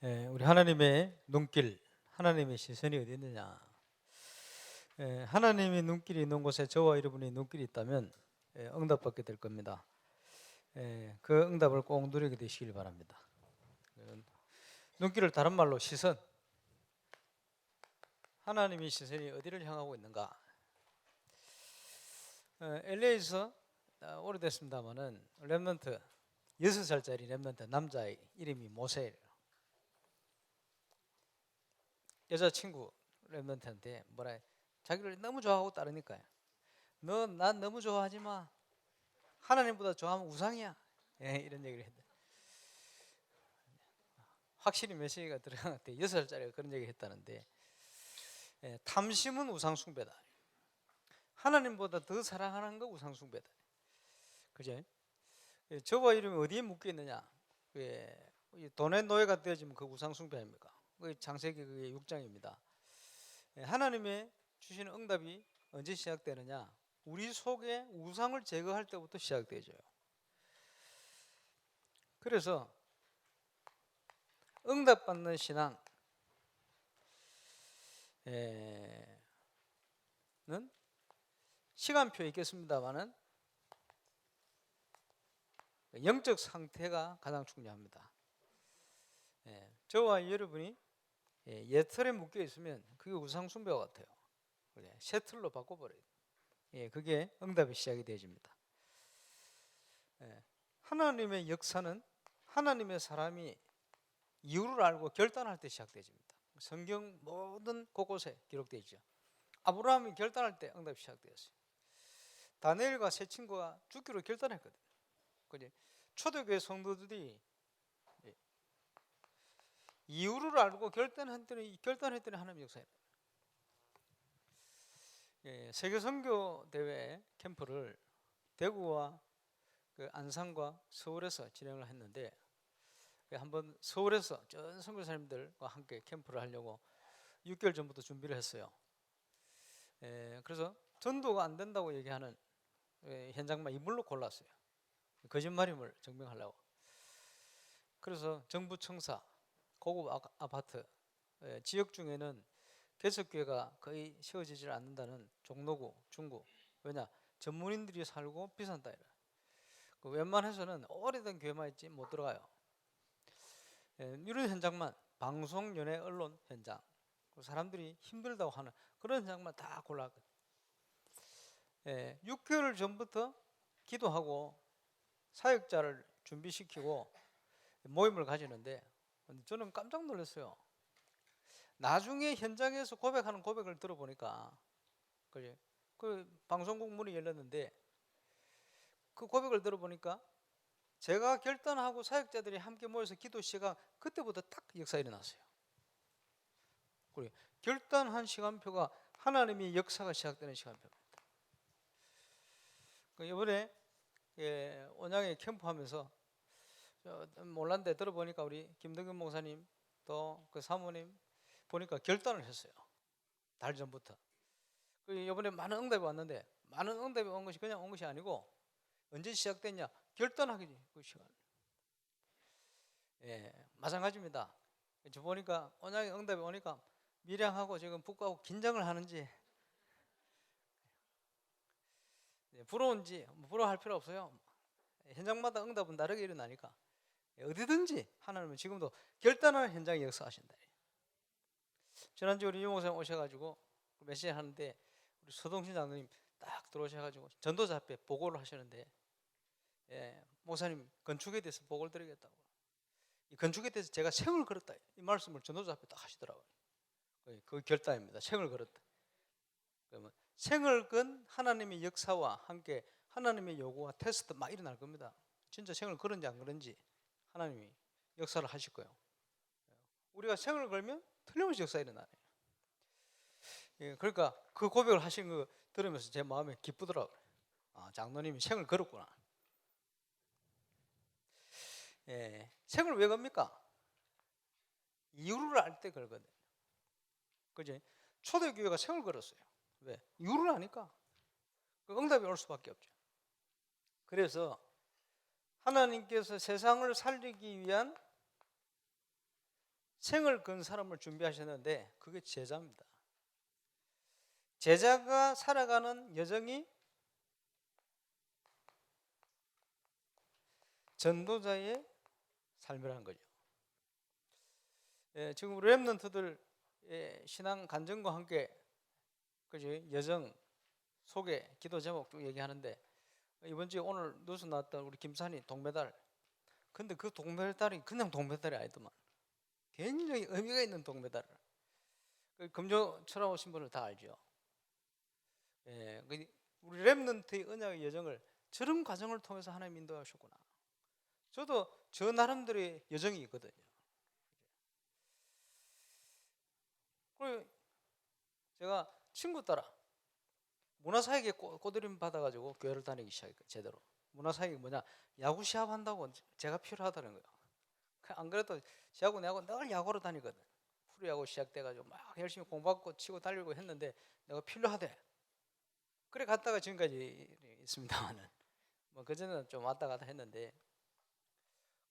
우리 하나님의 눈길, 하나님의 시선이 어디 있느냐? 하나님의 눈길이 있는 곳에 저와 여러분의 눈길이 있다면 응답받게 될 겁니다. 그 응답을 꼭 누리게 되시길 바랍니다. 눈길을 다른 말로 시선, 하나님의 시선이 어디를 향하고 있는가? LA에서 오래됐습니다만은 랩런트 6살짜리 랩런트 남자의 이름이 모세예요. 여자친구 랩런트한테 자기를 너무 좋아하고 따르니까요. 너 난 너무 좋아하지 마. 하나님보다 좋아하면 우상이야. 이런 얘기를 했다. 확실히 메시지가 들어간 것 같아요. 6살짜리가 그런 얘기를 했다는데, 탐심은 우상 숭배다. 하나님보다 더 사랑하는 거 우상 숭배다. 그죠? 저와 이름이 어디에 묶여 있느냐? 돈의 노예가 되어지면 그 우상 숭배 아닙니까? 창세기 그게 6장입니다. 하나님의 주시는 응답이 언제 시작되느냐? 우리 속에 우상을 제거할 때부터 시작되죠. 그래서 응답받는 신앙은 시간표에 있겠습니다만은 영적 상태가 가장 중요합니다. 저와 여러분이 예틀에 묶여 있으면 그게 우상 숭배와 같아요. 셔틀로 바꿔버려요. 그게 응답의 시작이 되어집니다. 하나님의 역사는 하나님의 사람이 이유를 알고 결단할 때 시작되어집니다. 성경 모든 곳곳에 기록되어 있죠. 아브라함이 결단할 때 응답이 시작되었어요. 다니엘과 세 친구가 죽기로 결단했거든요. 초대교회 성도들이 이유를 알고 결단했더니 하나님의 역사예요. 세계 선교 대회 캠프를 대구와 안산과 서울에서 진행을 했는데, 한번 서울에서 전 선교사님들과 함께 캠프를 하려고 6개월 전부터 준비를 했어요. 그래서 전도가 안 된다고 얘기하는 현장만 이물로 골랐어요. 거짓말임을 증명하려고. 그래서 정부 청사, 고급 아파트, 지역 중에는 개척교회가 거의 세워지질 않는다는 종로구, 중구. 왜냐? 전문인들이 살고 비싼다. 웬만해서는 오래된 교회만 있지 못 들어가요. 이런 현장만, 방송, 연예, 언론 현장, 사람들이 힘들다고 하는 그런 현장만 다 골랐거든요. 6개월 전부터 기도하고 사역자를 준비시키고 모임을 가지는데, 저는 깜짝 놀랐어요. 나중에 현장에서 고백하는 고백을 들어보니까, 그 방송국 문이 열렸는데 그 고백을 들어보니까 제가 결단하고 사역자들이 함께 모여서 기도 시간, 그때부터 딱 역사가 일어났어요. 결단한 시간표가 하나님의 역사가 시작되는 시간표입니다. 이번에 온양에 캠프하면서 몰랐는데 들어보니까 우리 김동균 목사님 또 그 사모님 보니까 결단을 했어요. 달 전부터. 이번에 많은 응답이 왔는데, 많은 응답이 온 것이 그냥 온 것이 아니고 언제 시작됐냐? 결단하기 그 시간. 마찬가지입니다. 저 보니까 온양에 응답이 오니까 밀양하고 지금 북하고 긴장을 하는지, 부러운지 부러워할 필요 없어요. 현장마다 응답은 다르게 일어나니까 어디든지 하나님은 지금도 결단하는 현장에 역사하신다. 지난주 우리 유목사님 오셔가지고 메시지 하는데 우리 서동신 장로님 딱 들어오셔가지고 전도자 앞에 보고를 하시는데, 목사님 건축에 대해서 보고를 드리겠다고, 이 건축에 대해서 제가 생을 걸었다, 이 말씀을 전도자 앞에 딱 하시더라고요. 그 결단입니다. 생을 걸었다. 그러면 생을 건 하나님의 역사와 함께 하나님의 요구와 테스트 막 일어날 겁니다. 진짜 생을 걸은지 안 걸은지 하나님이 역사를 하실 거예요. 우리가 생을 걸면 틀림없이 역사 일어나요. 그러니까 그 고백을 하신 거 들으면서 제 마음에 기쁘더라고요. 장로님이 생을 걸었구나. 생을 왜 겁니까? 이유를 알 때 걸거든요. 그죠? 초대교회가 생을 걸었어요. 왜? 이유를 아니까. 응답이 올 수밖에 없죠. 그래서 하나님께서 세상을 살리기 위한 생을 건 사람을 준비하셨는데 그게 제자입니다. 제자가 살아가는 여정이 전도자의 삶이라는 거죠. 지금 우리 렘넌트들 신앙 간증과 함께 그지 여정 속에 기도 제목 쭉 얘기하는데 이번 주에 오늘 뉴스 나왔던 우리 김산이 동메달. 근데 그 동메달이 그냥 동메달이 아니더만 굉장히 의미가 있는 동메달을. 금조 철학오신 분을 다 알죠. 우리 렘넌트의 언약의 여정을 저런 과정을 통해서 하나님 인도하셨구나. 저도 저 나름대로의 여정이 있거든요. 그리고 제가 친구 따라 문화사역에 꼬드림 받아가지고 교회를 다니기 시작했어요. 제대로. 문화사역이 뭐냐, 야구 시합 한다고 제가 필요하다는 거예요. 안 그래도 시하고 내하고 늘 야구로 다니거든. 프로야구 시작돼가지고 막 열심히 공부하고 치고 달리고 했는데 내가 필요하대. 그래 갔다가 지금까지 있습니다만은 뭐 그전에는 좀 왔다 갔다 했는데,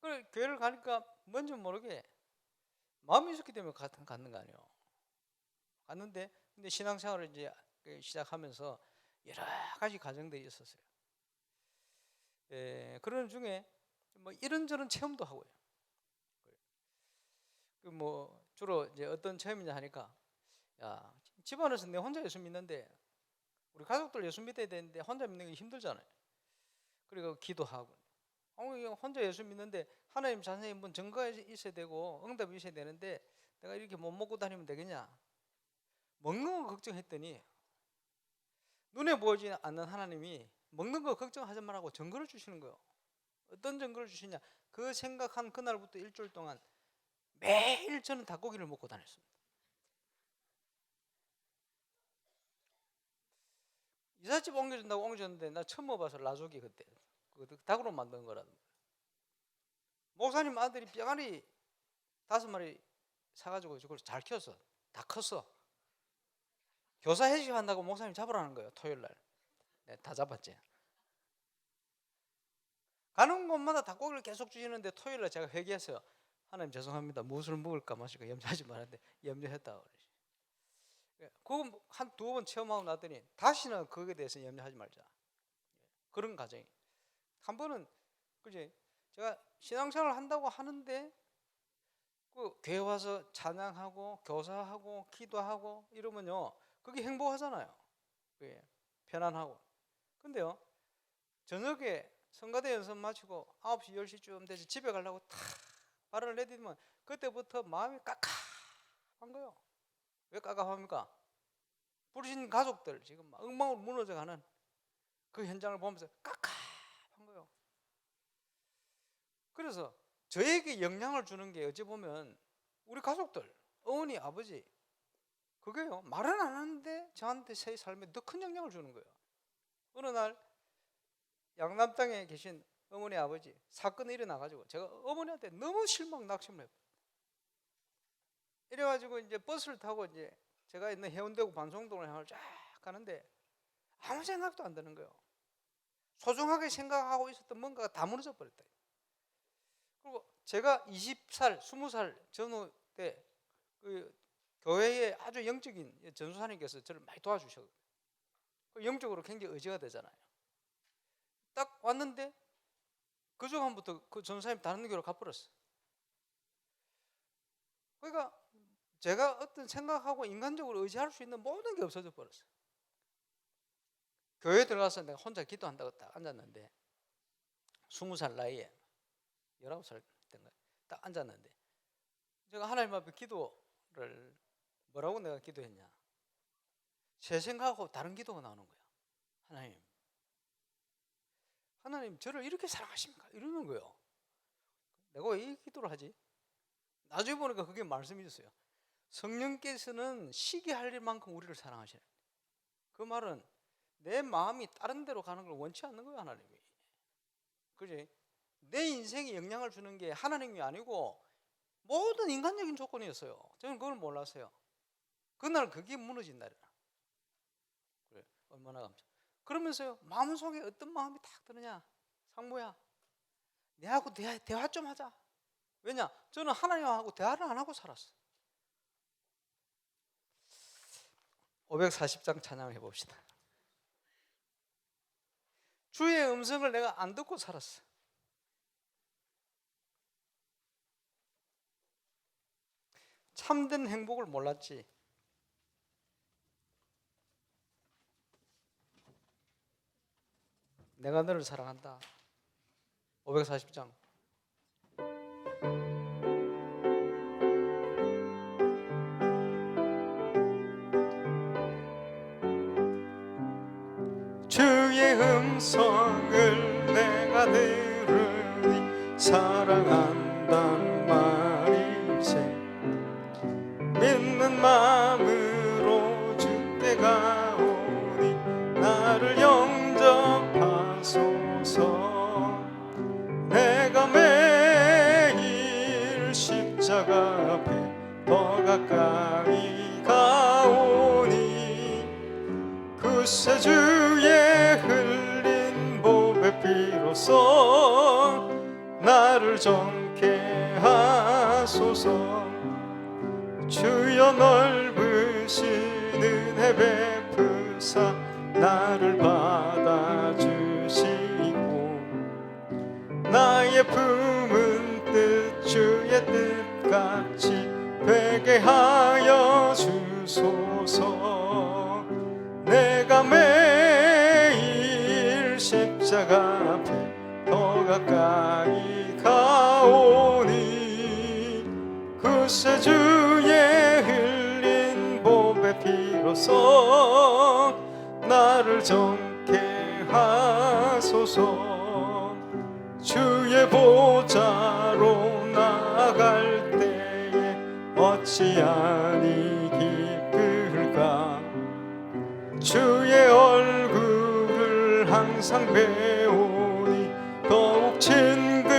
그래 교회를 가니까 뭔지 모르게 마음이 좋기 때문에 갔는 거 아니에요. 갔는데 근데 신앙생활을 이제 시작하면서 여러 가지 과정들이 있었어요. 그런 중에 뭐 이런저런 체험도 하고요. 뭐 주로 이제 어떤 체험이냐 하니까, 야 집안에서 내 혼자 예수 믿는데 우리 가족들 예수 믿어야 되는데 혼자 믿는 게 힘들잖아요. 그리고 기도하고 혼자 예수 믿는데 하나님 자녀의 뭐 증거가 있어야 되고 응답이 있어야 되는데 내가 이렇게 못 먹고 다니면 되겠냐. 먹는 거 걱정했더니 눈에 보이지 않는 하나님이 먹는 거 걱정하지 말라고 증거를 주시는 거예요. 어떤 증거를 주시냐, 그 생각한 그날부터 일주일 동안 매일 저는 닭고기를 먹고 다녔습니다. 이삿집 옮겨준다고 옮겨줬는데 나 처음 먹어봐서 라조기 그때 닭으로 만든 거라는 거예요. 목사님 아들이 뼈가리 5마리 사가지고 저걸 잘 키웠어. 다 컸어. 교사 회식한다고 목사님 잡으라는 거예요. 토요일날. 네, 다 잡았지. 가는 곳마다 닭고기를 계속 주시는데 토요일날 제가 회개했어요. 하나님 죄송합니다. 무엇을 먹을까 마실까 염려하지 말았는데 염려했다. 그거 한 2번 체험하고 나더니 다시는 거기에 대해서 염려하지 말자. 그런 과정이. 한 번은 그지, 제가 신앙생활을 한다고 하는데 그 교회 와서 찬양하고 교사하고 기도하고 이러면요 그게 행복하잖아요. 그게 편안하고. 근데요 저녁에 성가대 연습 마치고 9시 10시쯤 돼서 집에 가려고 탁 발을 내디디면 그때부터 마음이 깝깝한 거예요. 왜 깝깝합니까? 부르신 가족들 지금 막 엉망으로 무너져가는 그 현장을 보면서 깝깝한 거예요. 그래서 저에게 영향을 주는 게 어찌 보면 우리 가족들, 어머니, 아버지, 그게요 말은 안 하는데 저한테 제 삶에 더 큰 영향을 주는 거예요. 어느 날 양남 땅에 계신 어머니 아버지 사건이 일어나가지고 제가 어머니한테 너무 실망 낙심을 했어요. 이래가지고 이제 버스를 타고 이제 제가 있는 해운대구 반송동을 향을 쫙 가는데 아무 생각도 안 드는 거예요. 소중하게 생각하고 있었던 뭔가가 다 무너져 버렸다. 그리고 제가 20살, 20살 전후 때 그 교회의 아주 영적인 전수사님께서 저를 많이 도와주셨거든요. 영적으로 굉장히 의지가 되잖아요. 딱 왔는데 그 주간부터 그 전사님 다른 교회로 가버렸어요. 그러니까 제가 어떤 생각하고 인간적으로 의지할 수 있는 모든 게 없어져 버렸어요. 교회에 들어가서 내가 혼자 기도한다고 딱 앉았는데 20살 나이에 19살 때인가 딱 앉았는데 제가 하나님 앞에 기도를 뭐라고 내가 기도했냐, 제 생각하고 다른 기도가 나오는 거야. 하나님 저를 이렇게 사랑하십니까? 이러는 거예요. 내가 왜 이 기도를 하지? 나중에 보니까 그게 말씀이 있어요. 성령께서는 시기할 만큼 우리를 사랑하시는. 그 말은 내 마음이 다른 데로 가는 걸 원치 않는 거예요. 하나님이. 그지? 내 인생에 영향을 주는 게 하나님이 아니고 모든 인간적인 조건이었어요. 저는 그걸 몰랐어요. 그날 그게 무너진 날이라. 그래, 얼마나 감사. 그러면서요 마음속에 어떤 마음이 딱 드느냐, 상무야 내하고 대화 좀 하자. 왜냐? 저는 하나님하고 대화를 안 하고 살았어요. 540장 찬양해 봅시다. 주의 음성을 내가 안 듣고 살았어. 참된 행복을 몰랐지. 내가 너를 사랑한다. 540장. 주의 음성을 내가 들으니 사랑한단 말이세. 믿는 마음으로 주께 가오니 나를 영접하소서. 내가 매일 십자가 앞에 더 가까이 가오니 구세주의 흘린 보배 피로써 나를 정케 하소서. 주여 넓으신 은혜 베푸사 나를 받아주시고 나의 품은 뜻 주의 뜻같이 되게 하여 주소서. 내가 매일 십자가 앞에 더 가까이 가오니 구세주의 흘린 보배 피로써 나를 정케 하소서. 주의 보좌로 나아갈 때에 어찌하니 기쁠까. 주의 얼굴을 항상 배우니 더욱 친근합니다.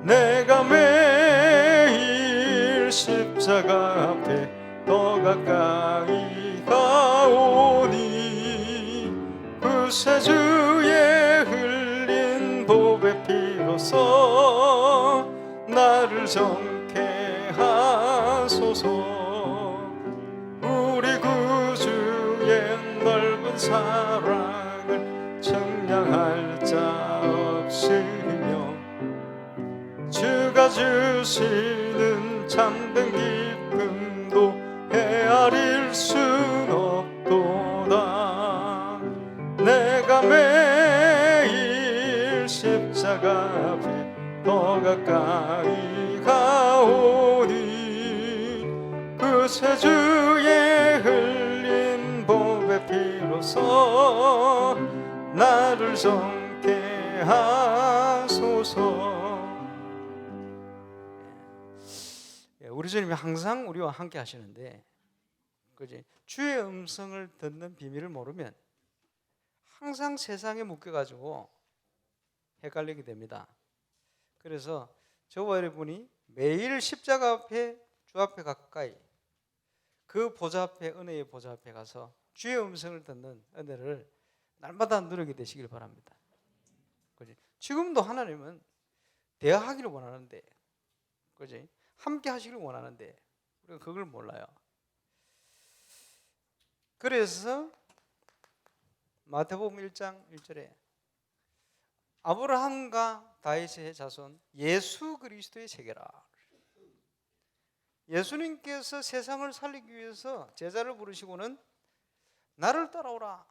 내가 매일 십자가 앞에 더 가까이 가오니 구세주의 흘린 보배 피로써 나를 정케 하소서. 우리 구주의 넓은 사랑을 청량할 자 없으며 주가 주시는 참된 기쁨도 헤아릴 순 없도다. 내가 매일 십자가 앞에 더 가까이 가오니 구세주의 흘린 보배 피로써 나를 정케 하소서. 우리 주님이 항상 우리와 함께 하시는데, 그지? 주의 음성을 듣는 비밀을 모르면 항상 세상에 묶여가지고 헷갈리게 됩니다. 그래서 저와 여러분이 매일 십자가 앞에, 주 앞에 가까이, 그 보좌 앞에, 은혜의 보좌 앞에 가서 주의 음성을 듣는 은혜를 날마다 누리게 되시길 바랍니다. 그지? 지금도 하나님은 대화하기를 원하는데, 그지? 함께 하시길 원하는데 우리가 그걸 몰라요. 그래서 마태복음 1장 1절에 아브라함과 다윗의 자손 예수 그리스도의 세계라. 예수님께서 세상을 살리기 위해서 제자를 부르시고는 나를 따라오라.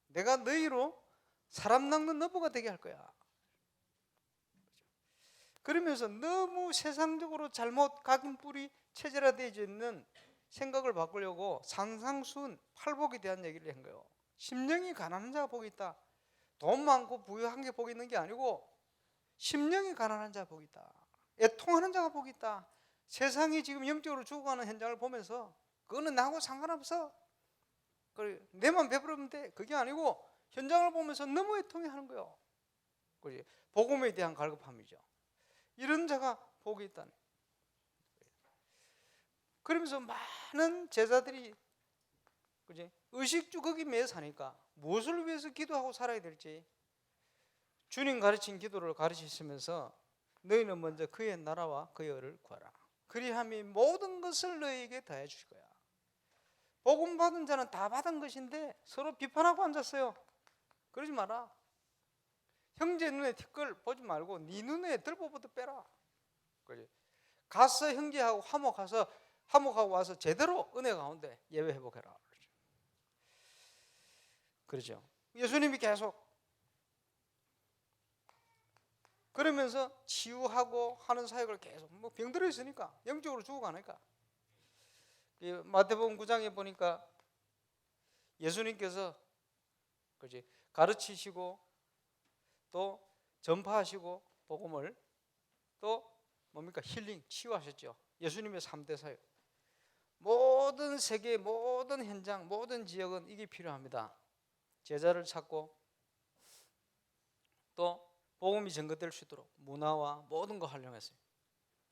내가 너희로 사람 낚는 너부가 되게 할 거야. 그러면서 너무 세상적으로 잘못 각인 뿌리 체질화되어 있는 생각을 바꾸려고 산상수훈 팔복에 대한 얘기를 한 거예요. 심령이 가난한 자가 복이 있다. 돈 많고 부유한 게 복이 있는 게 아니고 심령이 가난한 자가 복이 있다. 애통하는 자가 복이 있다. 세상이 지금 영적으로 죽어가는 현장을 보면서 그거는 나하고 상관없어. 내만 배부르면 돼. 그게 아니고 현장을 보면서 너무 애통해하는 거예요. 복음에 대한 갈급함이죠. 이런 자가 복이 있다는. 그러면서 많은 제자들이 의식주 거기 매여 사니까 무엇을 위해서 기도하고 살아야 될지, 주님 가르친 기도를 가르치시면서 너희는 먼저 그의 나라와 그의 의를 구하라. 그리함이 모든 것을 너희에게 더해 주실 거야. 복음 받은 자는 다 받은 것인데 서로 비판하고 앉았어요. 그러지 마라. 형제 눈에 티끌 보지 말고 네 눈에 들보부터 빼라. 그렇지? 가서 형제하고 화목하고 와서 제대로 은혜 가운데 예배 회복해라. 그렇죠? 예수님이 계속 그러면서 치유하고 하는 사역을 계속 뭐 병들어 있으니까 영적으로 죽어가니까 마태복음 9장에 보니까 예수님께서 그렇지 가르치시고 또 전파하시고 복음을 또 뭡니까 힐링 치유하셨죠. 예수님의 3대 사역. 모든 세계 모든 현장 모든 지역은 이게 필요합니다. 제자를 찾고 또 복음이 전거될 수 있도록 문화와 모든 거 활용했어요.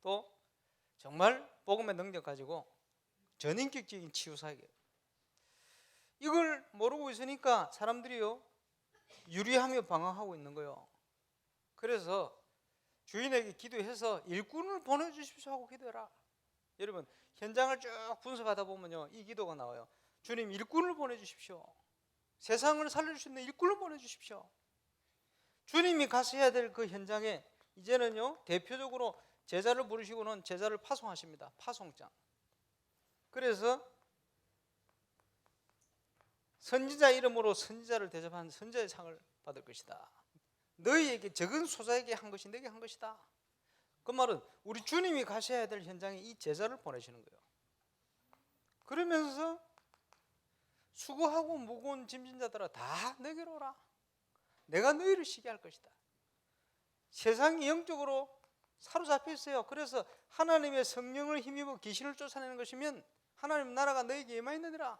또 정말 복음의 능력 가지고 전인격적인 치유 사역이에요. 이걸 모르고 있으니까 사람들이요 유리하며 방황하고 있는 거예요. 그래서 주인에게 기도해서 일꾼을 보내주십시오 하고 기도해라. 여러분 현장을 쭉 분석하다 보면요 이 기도가 나와요. 주님 일꾼을 보내주십시오. 세상을 살릴 수 있는 일꾼을 보내주십시오. 주님이 가셔야 될 그 현장에 이제는요 대표적으로 제자를 부르시고는 제자를 파송하십니다. 파송장. 그래서 선지자 이름으로 선지자를 대접한 선지자의 상을 받을 것이다. 너희에게 적은 소자에게 한 것이 내게 한 것이다. 그 말은 우리 주님이 가셔야 될 현장에 이 제자를 보내시는 거예요. 그러면서 수고하고 무거운 짐진 자들아 다 내게로 오라. 내가 너희를 쉬게 할 것이다. 세상이 영적으로 사로잡혀 있어요. 그래서 하나님의 성령을 힘입어 귀신을 쫓아내는 것이면 하나님 나라가 너희에게 임하 있느니라.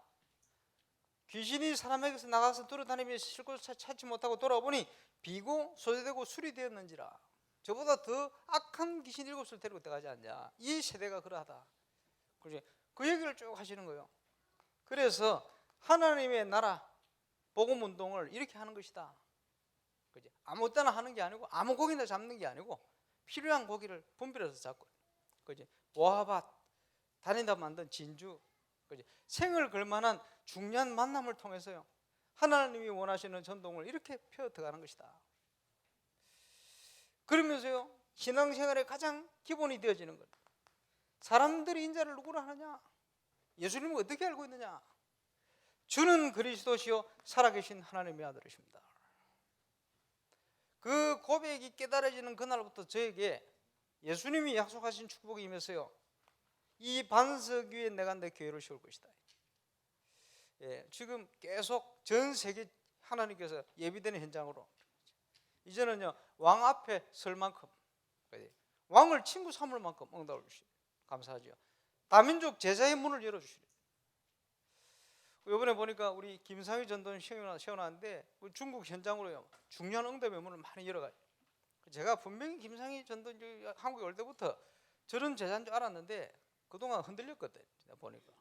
귀신이 사람에게서 나가서 돌아다니며 쉴 곳을 찾지 못하고 돌아보니 비고 소재되고 술이 되었는지라. 저보다 더 악한 귀신 7을 데리고 들어가지 않냐. 이 세대가 그러하다. 그 얘기를 쭉 하시는 거예요. 그래서 하나님의 나라 복음 운동을 이렇게 하는 것이다. 아무 때나 하는 게 아니고 아무 고기나 잡는 게 아니고 필요한 고기를 분별해서 잡고 보아밭 다니다 만든 진주 생을 걸만한 중요한 만남을 통해서요 하나님이 원하시는 전동을 이렇게 펴 들어가는 것이다. 그러면서요 신앙생활의 가장 기본이 되어지는 것, 사람들이 인자를 누구라 하느냐, 예수님을 어떻게 알고 있느냐, 주는 그리스도시요 살아계신 하나님의 아들이십니다. 그 고백이 깨달아지는 그날부터 저에게 예수님이 약속하신 축복이 임해서요 이 반석 위에 내가 내 교회를 세울 것이다. 지금 계속 전 세계 하나님께서 예비되는 현장으로 이제는요 왕 앞에 설 만큼 왕을 친구 삼을 만큼 응답을 주시죠. 감사하죠. 다민족 제자의 문을 열어주시죠. 이번에 보니까 우리 김상희 전도는 시원한데 중국 현장으로요 중요한 응답의 문을 많이 열어가요. 제가 분명히 김상희 전도 한국에 올 때부터 저런 제자인 줄 알았는데 그동안 흔들렸거든. 보니까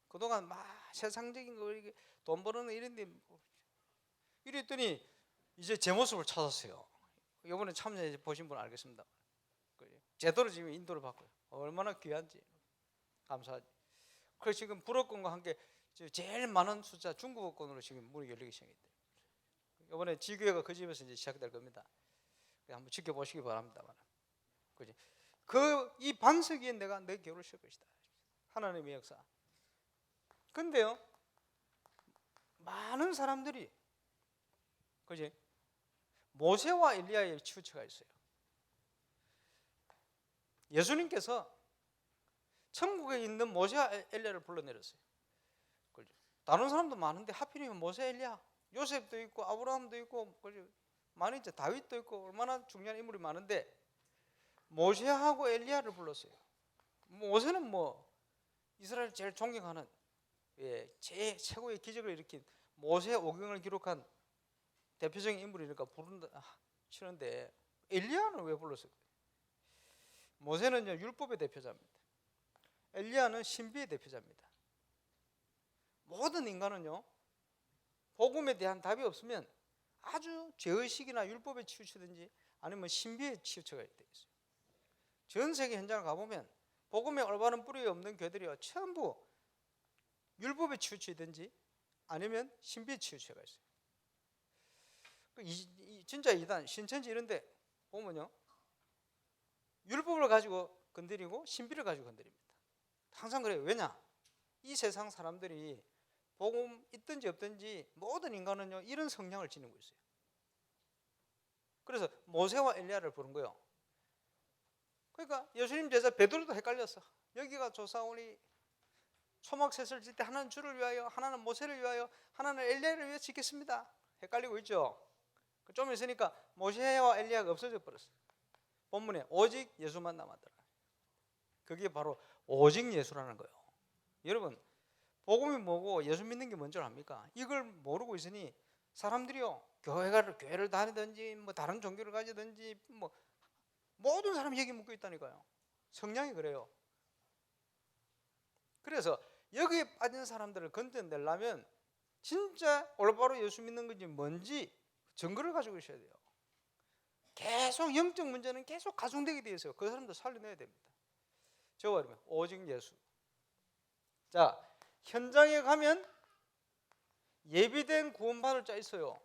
그동안 막 세상적인 거 돈 버는 이런 데 이랬더니 이제 제 모습을 찾았어요. 이번에 참여해 보신 분 알겠습니다. 제대로 지금 인도를 받고요. 얼마나 귀한지 감사하지. 그래서 지금 불어권과 함께 제일 많은 숫자 중국어권으로 지금 문이 열리기 시작했대요. 이번에 지교회가 그 집에서 이제 시작될 겁니다. 한번 지켜보시기 바랍니다. 이 반석 위에 내가 내 교회를 세울 것이다. 하나님의 역사. 근데요 많은 사람들이 그지 모세와 엘리야의 치우쳐가 있어요. 예수님께서 천국에 있는 모세와 엘리야를 불러내렸어요. 다른 사람도 많은데 하필이면 모세, 엘리야, 요셉도 있고 아브라함도 있고 많이 이제 다윗도 있고 얼마나 중요한 인물이 많은데 모세하고 엘리야를 불렀어요. 모세는 이스라엘 제일 존경하는 최고의 기적을 일으킨 모세 오경을 기록한 대표적인 인물이니까 부른다 치는데 엘리야는 왜 불렀을까요? 모세는요 율법의 대표자입니다. 엘리야는 신비의 대표자입니다. 모든 인간은요 복음에 대한 답이 없으면 아주 죄의식이나 율법에 치우치든지 아니면 신비에 치우쳐가 돼 있어요. 전 세계 현장을 가보면 복음에 올바른 뿌리 없는 교회들이요 전부 율법에 치우치든지 아니면 신비에 치우쳐가 있어요. 진짜 이단 신천지 이런데 보면요 율법을 가지고 건드리고 신비를 가지고 건드립니다. 항상 그래요. 왜냐? 이 세상 사람들이 복음 있든지 없든지 모든 인간은요 이런 성향을 지니고 있어요. 그래서 모세와 엘리야를 부른 거예요. 그러니까 예수님 제자 베드로도 헷갈렸어. 여기가 조사원이 초막셋을 질 때 하나는 주를 위하여, 하나는 모세를 위하여, 하나는 엘리야를 위해 짓겠습니다. 헷갈리고 있죠. 좀 있으니까 모세와 엘리야가 없어져 버렸어요. 본문에 오직 예수만 남았더라. 그게 바로 오직 예수라는 거예요. 여러분 복음이 뭐고 예수 믿는 게 뭔 줄 압니까? 이걸 모르고 있으니 사람들이요 교회를 다니든지 뭐 다른 종교를 가지든지 뭐 모든 사람이 여기 묶여 있다니까요. 성향이 그래요. 그래서 여기에 빠진 사람들을 건져내려면 진짜 올바로 예수 믿는 건지 뭔지 증거를 가지고 있어야 돼요. 계속 영적 문제는 계속 가중되게 되어 있어요. 그 사람들 살려내야 됩니다. 저와 그러면 오직 예수. 자, 현장에 가면 예비된 구원받을 자 있어요.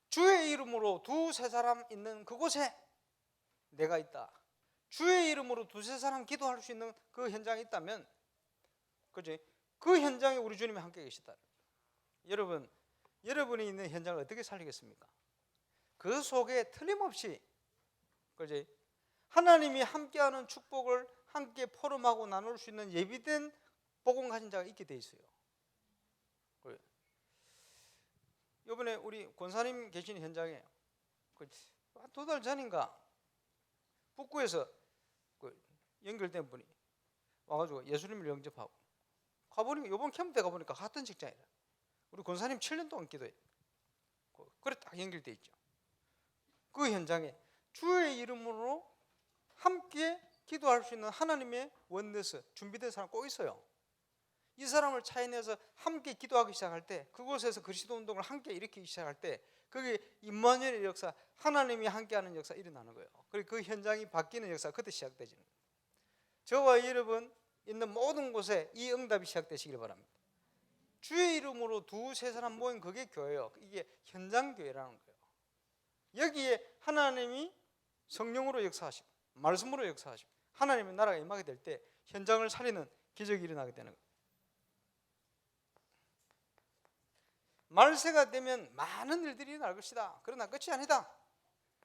주의 이름으로 두세 사람 있는 그곳에 내가 있다. 주의 이름으로 두세 사람 기도할 수 있는 그 현장이 있다면 그지? 그 현장에 우리 주님이 함께 계시다. 여러분, 여러분이 있는 현장을 어떻게 살리겠습니까? 그 속에 틀림없이 그지? 하나님이 함께하는 축복을 함께 포럼하고 나눌 수 있는 예비된 복음 가진 자가 있게 돼 있어요. 이번에 우리 권사님 계신 현장에 2달 전인가 북구에서 연결된 분이 와가지고 예수님을 영접하고 가보니까 이번 캠프 때 가보니까 같은 직장이라 우리 권사님 7년 동안 기도해. 그래 딱 연결돼 있죠. 그 현장에 주의 이름으로 함께 기도할 수 있는 하나님의 원내스 준비된 사람 꼭 있어요. 이 사람을 차이내서 함께 기도하기 시작할 때 그곳에서 그리스도 운동을 함께 일으키기 시작할 때 그게 임마누엘의 역사 하나님이 함께하는 역사 일어나는 거예요. 그리고 그 현장이 바뀌는 역사가 그때 시작되지는 거예요. 저와 여러분 있는 모든 곳에 이 응답이 시작되시길 바랍니다. 주의 이름으로 두세 사람 모인 그게 교회예요. 이게 현장교회라는 거예요. 여기에 하나님이 성령으로 역사하시고 말씀으로 역사하시고 하나님의 나라가 임하게 될 때 현장을 살리는 기적이 일어나게 되는 거예요. 말세가 되면 많은 일들이 일어날 것이다. 그러나 끝이 아니다.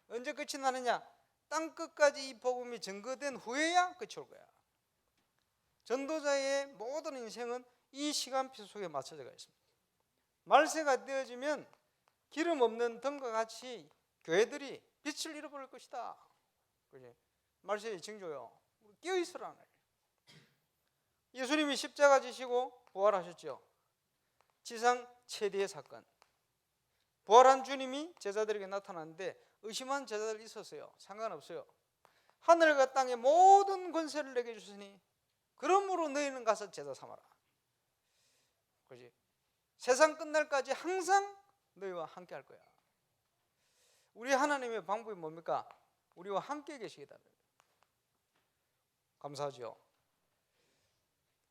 언제 끝이 나느냐? 땅 끝까지 이 복음이 증거된 후에야 끝이 올 거야. 전도자의 모든 인생은 이 시간표 속에 맞춰져 있습니다. 말세가 되어지면 기름 없는 등과 같이 교회들이 빛을 잃어버릴 것이다. 그지? 말세의 징조요. 깨어있으라는 거예요. 예수님이 십자가 지시고 부활하셨죠. 지상 최대의 사건. 부활한 주님이 제자들에게 나타났는데 의심한 제자들이 있었어요. 상관없어요. 하늘과 땅의 모든 권세를 내게 주시니 그러므로 너희는 가서 제자 삼아라. 그렇지? 세상 끝날까지 항상 너희와 함께 할 거야. 우리 하나님의 방법이 뭡니까? 우리와 함께 계시겠다. 감사하죠.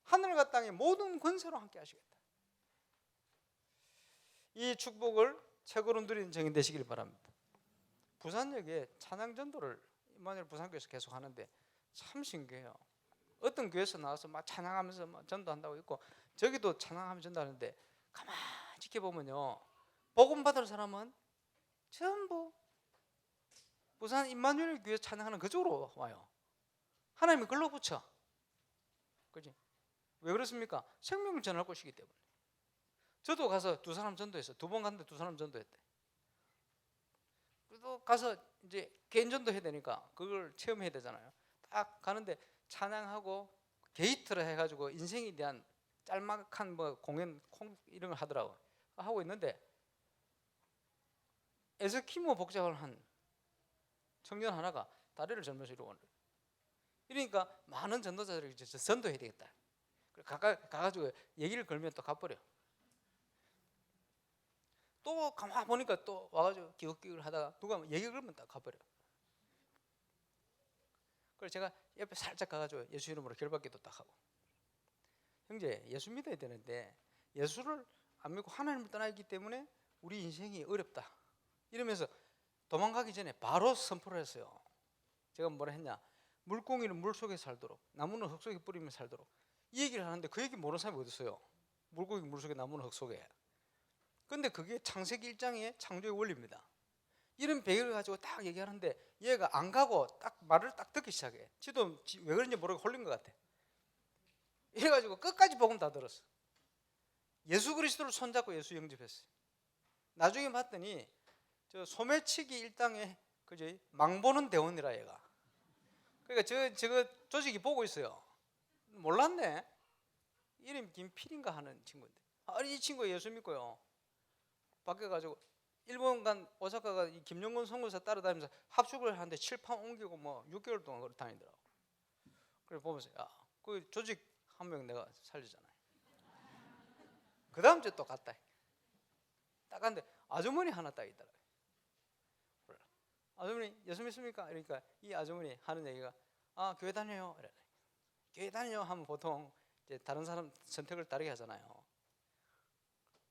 하늘과 땅의 모든 권세로 함께 하시겠다. 이 축복을 최고로 누리는 정인 되시길 바랍니다. 부산역에 찬양전도를 임마누엘 부산교회에서 계속 하는데 참 신기해요. 어떤 교회에서 나와서 막 찬양하면서 막 전도한다고 있고 저기도 찬양하면서 전도하는데 가만히 지켜보면요 복음 받을 사람은 전부 부산 임마누엘 교회 찬양하는 그쪽으로 와요. 하나님이 글로 붙여. 그지? 왜 그렇습니까? 생명을 전할 곳이기 때문에. 저도 가서 두 사람 전도했어요. 2번 갔는데 2사람 전도했대. 그래도 가서 이제 개인 전도해야 되니까 그걸 체험해야 되잖아요. 딱 가는데 찬양하고 게이트를 해가지고 인생에 대한 짤막한 뭐 공연 이런 걸 하더라고. 하고 있는데 에스키모 복장을 한 청년 하나가 다리를 절면서 이러고 오는 거예요. 이러니까 많은 전도자들이 전도해야 되겠다. 가가지고 얘기를 걸면 또 가버려. 또 가만 보니까 또 와가지고 기웃기웃 하다가 누가 얘기 걸면 딱 가버려. 그래서 제가 옆에 살짝 가가지고 예수 이름으로 결박기도 딱 하고, 형제 예수 믿어야 되는데 예수를 안 믿고 하나님을 떠나기 때문에 우리 인생이 어렵다 이러면서 도망가기 전에 바로 선포를 했어요. 제가 뭐라 했냐, 물고기는 물속에 살도록 나무는 흙속에 뿌리면 살도록, 이 얘기를 하는데 그 얘기 모르는 사람이 어디 있어요. 물고기 물속에 나무는 흙속에. 근데 그게 창세기 1장의 창조의 원리입니다. 이런 배경을 가지고 딱 얘기하는데 얘가 안 가고 딱 말을 딱 듣기 시작해. 지도 왜 그런지 모르고 홀린 것 같아. 이래가지고 끝까지 복음 다 들었어. 예수 그리스도를 손잡고 예수 영접했어요. 나중에 봤더니 저 소매치기 일당에 그지 망보는 대원이라 얘가. 그러니까 저거 조직이 보고 있어요. 몰랐네. 이름 김필인가 하는 친구인데, 아니 이 친구 예수 믿고요, 밖에 가지고 일본 간 오사카가 이 김영건 선교사 따라다니면서 합숙을 하는데 칠판 옮기고 뭐 6개월 동안 그렇게 다니더라고. 그래 보면서 야, 그 조직 한 명 내가 살리잖아요. 그 다음 주에 또 갔다. 딱 갔는데 아주머니 하나 딱 있더라고요. 아주머니 예수 믿습니까? 그러니까 이 아주머니 하는 얘기가 아 교회 다녀요. 이래. 교회 다녀요 하면 보통 이제 다른 사람 선택을 다르게 하잖아요.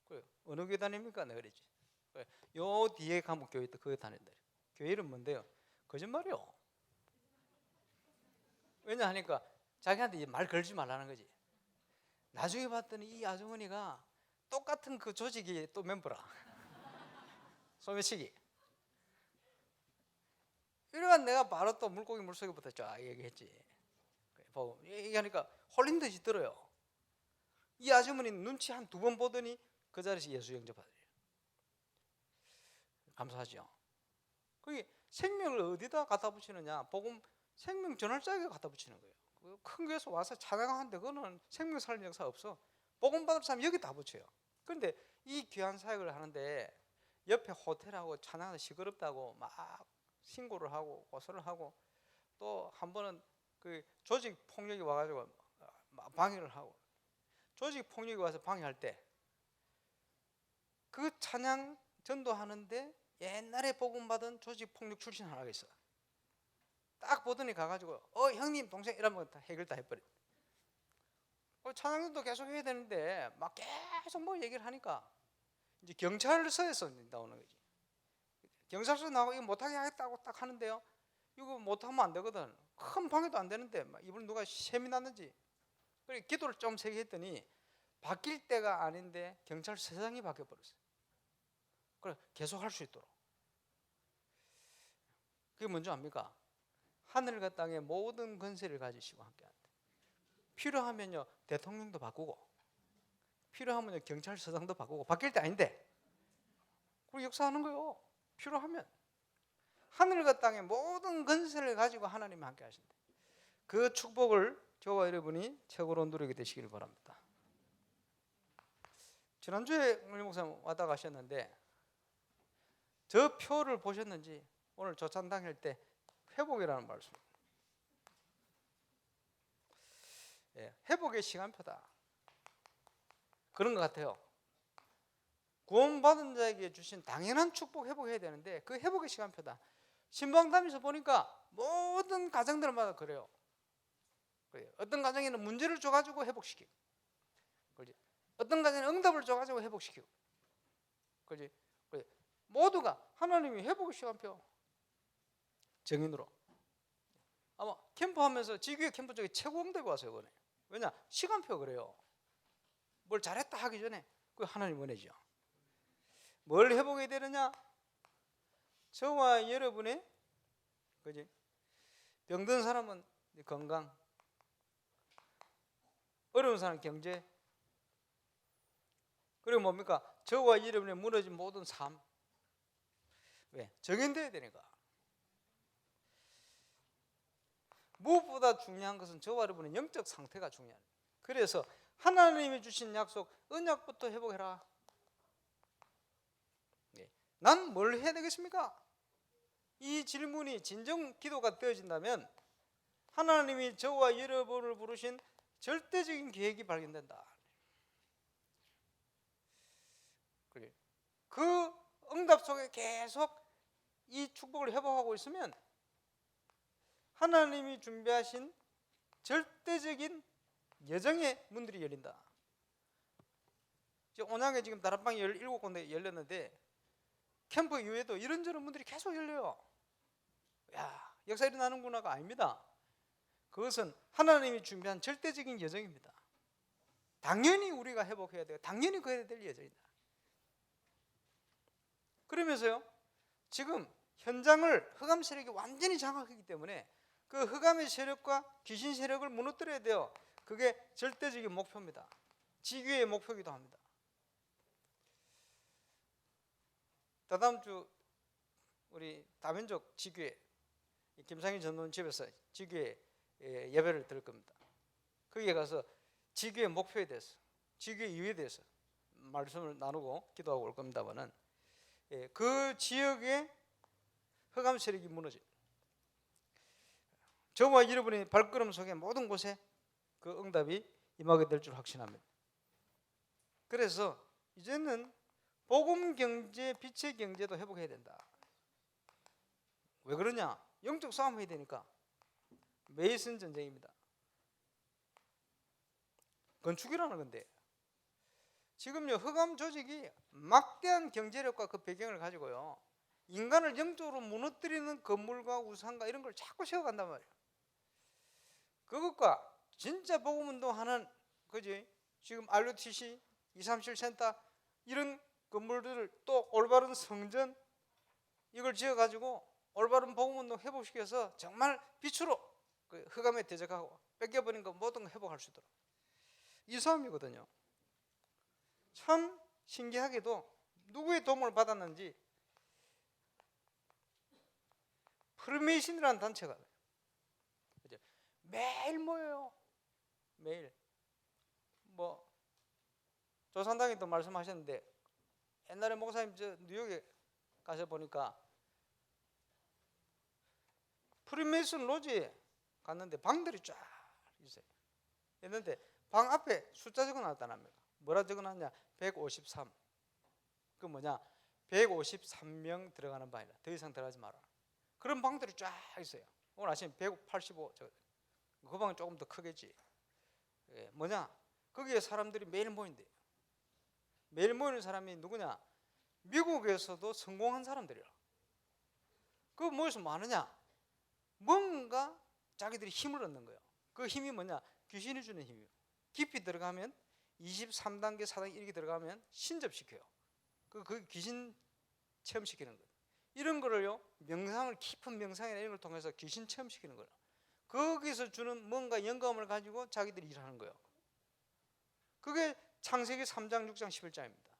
그래 어느 교회 다닙니까? 내가 그랬지. 그래, 요 뒤에 가면 교회 또 그거 다닌다. 교회 이름 뭔데요? 거짓말이요. 왜냐 하니까 자기한테 말 걸지 말라는 거지. 나중에 봤더니 이 아주머니가 똑같은 그 조직이 또 멤버라. 소매치기. 이러니까 내가 바로 또 물고기 물속에부터 쫙 얘기했지. 보고 얘기하니까 홀린 듯이 들어요. 이 아주머니 눈치 한 2번 보더니 그 자리에서 예수 영접하더래요. 감사하죠. 그게 생명을 어디다 갖다 붙이느냐, 복음 생명 전할자에게 갖다 붙이는 거예요. 큰 교회에서 와서 찬양하는데 그거는 생명 살리는 역사 없어. 복음 받을 사람 여기 다 붙여요. 그런데 이 귀한 사역을 하는데 옆에 호텔하고 찬양하는 시끄럽다고 막 신고를 하고 고소를 하고, 또 한 번은 그 조직 폭력이 와가지고 방해를 하고, 조직 폭력이 와서 방해할 때 그 찬양 전도하는데 옛날에 복음 받은 조직 폭력 출신 하나가 있어. 딱 보더니 가가지고 형님 동생 이러면 다 해결 다 해버려. 찬양도 계속 해야 되는데 막 계속 뭐 얘기를 하니까 이제 경찰서에서 나오는 거지. 경찰서 나오고 이거 못하게 하겠다고 딱 하는데요, 이거 못하면 안 되거든. 큰 방해도 안 되는데 이분 누가 셈이 났는지. 그래 기도를 좀 세게 했더니 바뀔 때가 아닌데 경찰 세상이 바뀌어버렸어요. 그래 계속 할 수 있도록. 그게 뭔지 압니까? 하늘과 땅의 모든 권세를 가지시고 함께한다. 필요하면요 대통령도 바꾸고, 필요하면요 경찰서장도 바꾸고, 바뀔 때 아닌데 그리고 역사하는 거예요. 필요하면 하늘과 땅의 모든 권세를 가지고 하나님이 함께 하신다. 그 축복을 저와 여러분이 최고로 누리게 되시길 바랍니다. 지난주에 우리 목사님 왔다 가셨는데 저 표를 보셨는지 오늘 조찬당할 때 회복이라는 말씀. 예, 회복의 시간표다. 그런 것 같아요. 구원받은 자에게 주신 당연한 축복 회복해야 되는데 그 회복의 시간표다. 신방담에서 보니까 모든 가정들마다 그래요. 어떤 가정에는 문제를 줘가지고 회복시키고, 그렇지? 어떤 가정에는 응답을 줘가지고 회복시키고, 그렇지? 모두가 하나님이 회복의 시간표 정인으로. 아마 캠프하면서 지교회 캠프 쪽에 최고 응답이 왔어요. 이번에. 왜냐? 시간표 그래요. 뭘 잘했다 하기 전에 그 하나님 은혜죠. 뭘 회복해야 되느냐? 저와 여러분의, 그지? 병든 사람은 건강, 어려운 사람은 경제, 그리고 뭡니까? 저와 여러분의 무너진 모든 삶. 왜? 정연돼야 되니까. 무엇보다 중요한 것은 저와 여러분의 영적 상태가 중요해요. 그래서 하나님이 주신 약속, 언약부터 회복해라. 난 뭘 해야 되겠습니까? 이 질문이 진정 기도가 되어진다면 하나님이 저와 여러분을 부르신 절대적인 계획이 발견된다. 그 응답 속에 계속 이 축복을 회복하고 있으면 하나님이 준비하신 절대적인 여정의 문들이 열린다. 온양에 지금 다락방이 17군데 열렸는데 캠프 이후에도 이런저런 문들이 계속 열려요. 야, 역사 일어나는구나가 아닙니다. 그것은 하나님이 준비한 절대적인 여정입니다. 당연히 우리가 회복해야 돼요. 당연히 그래야 될 여정이다. 그러면서요, 지금 현장을 흑암 세력이 완전히 장악하기 때문에 그 흑암의 세력과 귀신 세력을 무너뜨려야 돼요. 그게 절대적인 목표입니다. 지교의 목표이기도 합니다. 다다음 주 우리 다민족 지교회 김상희 전도원 집에서 지교회 예배를 드릴 겁니다. 거기에 가서 지교의 목표에 대해서, 지교의 이유에 대해서 말씀을 나누고 기도하고 올 겁니다만은, 그 지역의 흑암 세력이 무너진, 저와 여러분의 발걸음 속에 모든 곳에 그 응답이 임하게 될 줄 확신합니다. 그래서 이제는 복음 경제, 빛의 경제도 회복해야 된다. 왜 그러냐? 영적 싸움 해야 되니까. 메이슨 전쟁입니다. 건축이라는 건데, 지금요 흑암 조직이 막대한 경제력과 그 배경을 가지고요 인간을 영적으로 무너뜨리는 건물과 우상과 이런 걸 자꾸 세워간단 말이에요. 그것과 진짜 복음 운동하는, 그지? 지금 RUTC, 237 센터 이런 건물들을 또 올바른 성전 이걸 지어가지고 올바른 복음 운동 회복시켜서 정말 빛으로 그 흑암에 대적하고 뺏겨버린 거 모든 거 회복할 수 있도록, 이 싸움이거든요. 참 신기하게도 누구의 도움을 받았는지 프리메이슨이라는 단체가 매일 모여요. 매일. 뭐 조산당에도 말씀하셨는데, 옛날에 목사님 저 뉴욕에 가서 보니까 프리메이슨 로지에 갔는데 방들이 쫙 있어요. 했는데 방 앞에 숫자 적어놨다는 거예요. 뭐라 적어놨냐? 153. 그 뭐냐? 153명 들어가는 방이라, 더 이상 들어가지 마라. 그런 방들이 쫙 있어요. 오늘 아침에 185. 그 방은 조금 더 크겠지. 뭐냐? 거기에 사람들이 매일 모인대요. 매일 모이는 사람이 누구냐? 미국에서도 성공한 사람들이라. 그 모여서 뭐 하느냐? 뭔가 자기들이 힘을 얻는 거예요. 그 힘이 뭐냐? 귀신이 주는 힘이에요. 깊이 들어가면 23단계, 4단계 이렇게 들어가면 신접시켜요. 그 귀신 체험시키는 거예요. 이런 거를요, 명상을, 깊은 명상이나 이런 걸 통해서 귀신 체험시키는 거예요. 거기서 주는 뭔가 영감을 가지고 자기들이 일하는 거예요. 그게 창세기 3장, 6장, 11장입니다.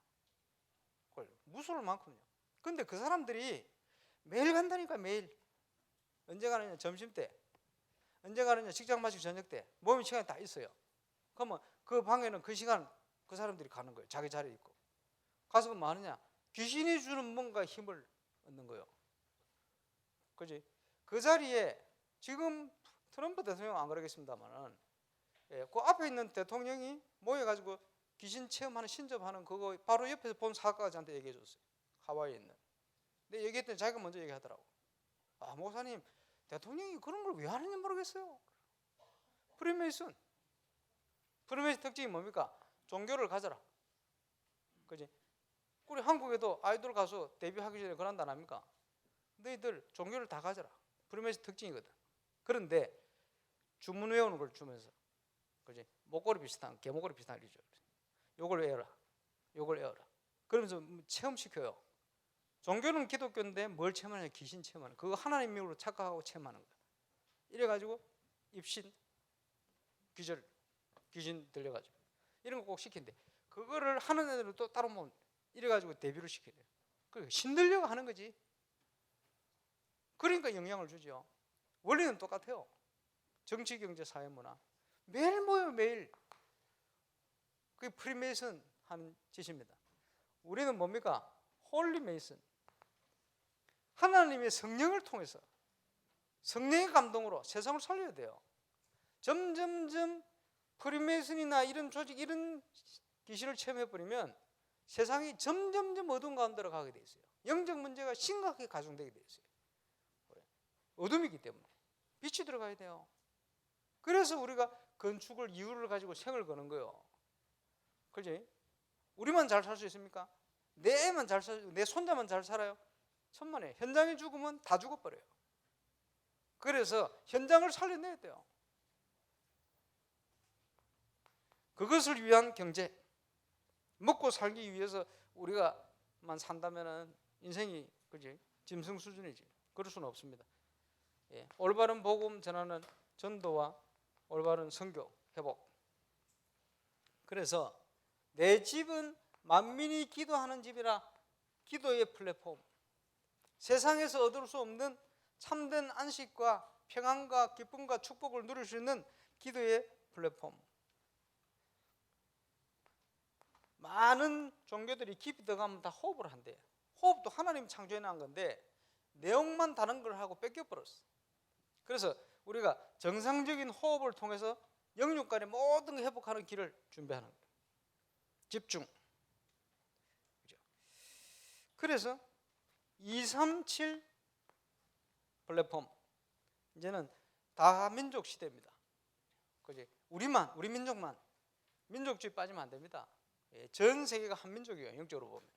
무서울 만큼요. 근데 그 사람들이 매일 간다니까. 매일. 언제 가느냐? 점심때. 언제 가느냐? 직장 마치고 저녁때. 모임 시간이 다 있어요. 그러면 그 방에는 그 시간 그 사람들이 가는 거예요. 자기 자리에 있고. 가서 뭐 하느냐? 귀신이 주는 뭔가 힘을 얻는 거예요. 그지? 그 자리에 지금 트럼프 대통령 안 그러겠습니다만은, 그 앞에 있는 대통령이 모여가지고 귀신 체험하는, 신접하는 그거 바로 옆에서 본 사가가 저한테 얘기해 줬어요. 하와이에 있는. 근데 얘기했더니 자기가 먼저 얘기하더라고. 아, 목사님, 대통령이 그런 걸 왜 하는지 모르겠어요. 프리메이슨 특징이 뭡니까? 종교를 가져라. 그지? 우리 한국에도 아이돌 가수 데뷔하기 전에 그런다 안 합니까? 너희들 종교를 다 가져라. 프리메이슨 특징이거든. 그런데 주문 외우는 걸 주면서, 그지? 목걸이 비슷한, 개목걸이 비슷한 일이죠. 요걸 외워라. 요걸 외워라. 그러면서 체험시켜요. 종교는 기독교인데 뭘 체험하냐? 귀신 체험하는. 그거 하나님 믿음으로 착각하고 체험하는 거야. 이래가지고 입신, 귀절, 귀신 들려가지고 이런 거 꼭 시킨대. 그거를 하는 애들은 또 따로 뭐 이래가지고 데뷔를 시켜야 돼. 그러니까 신들려고 하는 거지. 그러니까 영향을 주죠. 원리는 똑같아요. 정치, 경제, 사회, 문화 매일 모여. 매일. 그게 프리메이슨 하는 짓입니다. 우리는 뭡니까? 홀리 메이슨. 하나님의 성령을 통해서, 성령의 감동으로 세상을 살려야 돼요. 점점점 프리메이슨이나 이런 조직, 이런 귀신을 체험해버리면 세상이 점점점 어두운 가운데로 가게 돼 있어요. 영적 문제가 심각하게 가중되게 돼 있어요. 어둠이기 때문에 빛이 들어가야 돼요. 그래서 우리가 건축을 이유를 가지고 생을 거는 거예요. 그렇지? 우리만 잘 살 수 있습니까? 내 애만 잘 살고 내 손자만 잘 살아요? 천만에. 현장에 죽으면 다 죽어버려요. 그래서 현장을 살려내야 돼요. 그것을 위한 경제, 먹고 살기 위해서 우리가만 산다면 인생이 그지 짐승 수준이지. 그럴 수는 없습니다. 예, 올바른 복음 전하는 전도와 올바른 선교 회복. 그래서 내 집은 만민이 기도하는 집이라. 기도의 플랫폼, 세상에서 얻을 수 없는 참된 안식과 평안과 기쁨과 축복을 누릴 수 있는 기도의 플랫폼. 많은 종교들이 깊이 들어가면 다 호흡을 한대. 호흡도 하나님이 창조해 놓은 건데 내용만 다른 걸 하고 뺏겨버렸어. 그래서 우리가 정상적인 호흡을 통해서 영육간의 모든 걸 회복하는 길을 준비하는 거예요. 집중. 그죠? 그래서 237 플랫폼, 이제는 다민족 시대입니다. 그지? 우리만, 우리 민족만, 민족주의 빠지면 안 됩니다. 전 세계가 한 민족이에요. 영적으로 보면.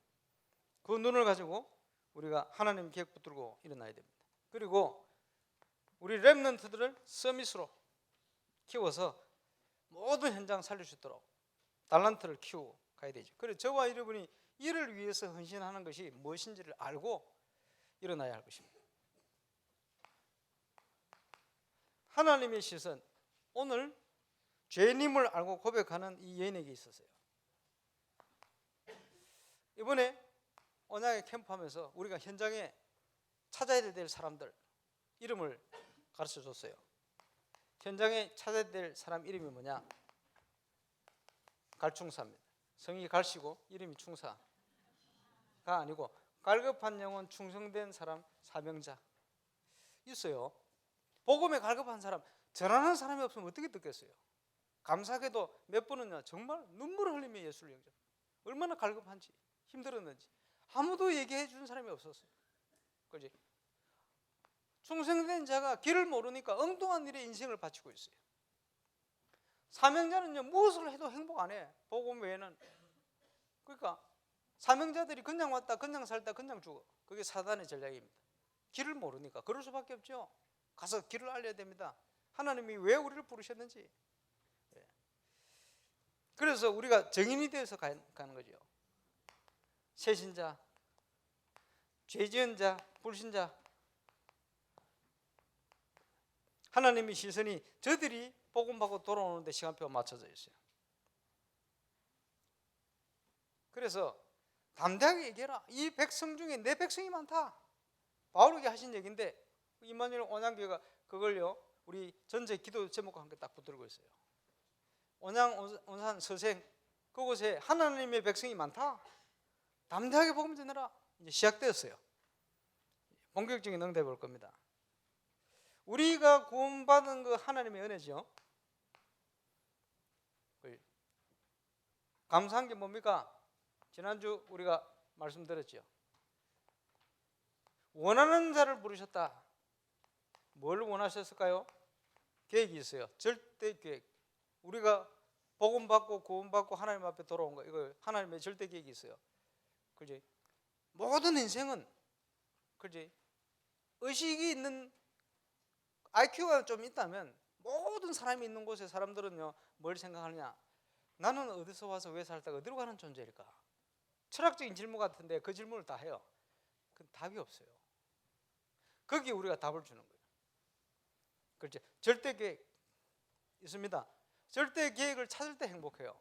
그 눈을 가지고 우리가 하나님 계획 붙들고 일어나야 됩니다. 그리고 우리 렘넌트들을 서밋으로 키워서 모든 현장 살릴 수 있도록 달란트를 키우고 가야 되죠. 그래서 저와 여러분이 이를 위해서 헌신하는 것이 무엇인지를 알고 일어나야 할 것입니다. 하나님의 시선, 오늘 죄님을 알고 고백하는 이 여인에게 있었어요. 이번에 언약의 캠프하면서 우리가 현장에 찾아야 될 사람들 이름을 가르쳐 줬어요. 현장에 찾아야 될 사람 이름이 뭐냐? 갈충사입니다. 성이 갈시고 이름이 충사가 아니고 갈급한 영혼, 충성된 사람, 사명자 있어요. 복음에 갈급한 사람, 전하는 사람이 없으면 어떻게 듣겠어요? 감사하게도 몇 분은요 정말 눈물을 흘리며 예수를 영접. 얼마나 갈급한지 힘들었는지 아무도 얘기해 주는 사람이 없었어요. 그렇지? 충성된 자가 길을 모르니까 엉뚱한 일에 인생을 바치고 있어요. 사명자는요 무엇을 해도 행복 안 해. 복음 외에는. 그러니까 사명자들이 그냥 왔다 그냥 살다 그냥 죽어. 그게 사단의 전략입니다. 길을 모르니까 그럴 수밖에 없죠. 가서 길을 알려야 됩니다. 하나님이 왜 우리를 부르셨는지. 그래서 우리가 정인이 되어서 가는 거죠. 새신자, 죄지은 자, 불신자. 하나님의 시선이 저들이 복음받고 돌아오는데 시간표가 맞춰져 있어요. 그래서 담대하게 얘기해라. 이 백성 중에 내 백성이 많다. 바울에게 하신 얘기인데 임마누엘 온양교회가 그걸요 우리 전체 기도 제목과 함께 딱 붙들고 있어요. 온양 온산 서생 그곳에 하나님의 백성이 많다. 담대하게 복음 전해라. 이제 시작되었어요. 본격적인 응답해 볼 겁니다. 우리가 구원받은 그 하나님의 은혜죠. 감사한 게 뭡니까? 지난주 우리가 말씀드렸죠. 원하는 자를 부르셨다. 뭘 원하셨을까요? 계획이 있어요. 절대 계획. 우리가 복음 받고 구원 받고 하나님 앞에 돌아온 거 이거 하나님의 절대 계획이 있어요. 그렇지? 모든 인생은 그렇지? 의식이 있는 IQ가 좀 있다면 모든 사람이 있는 곳에 사람들은요 뭘 생각하느냐? 나는 어디서 와서 왜 살다가 어디로 가는 존재일까? 철학적인 질문 같은데 그 질문을 다 해요. 그 답이 없어요. 거기에 우리가 답을 주는 거예요. 그렇죠? 절대 계획 있습니다. 절대 계획을 찾을 때 행복해요.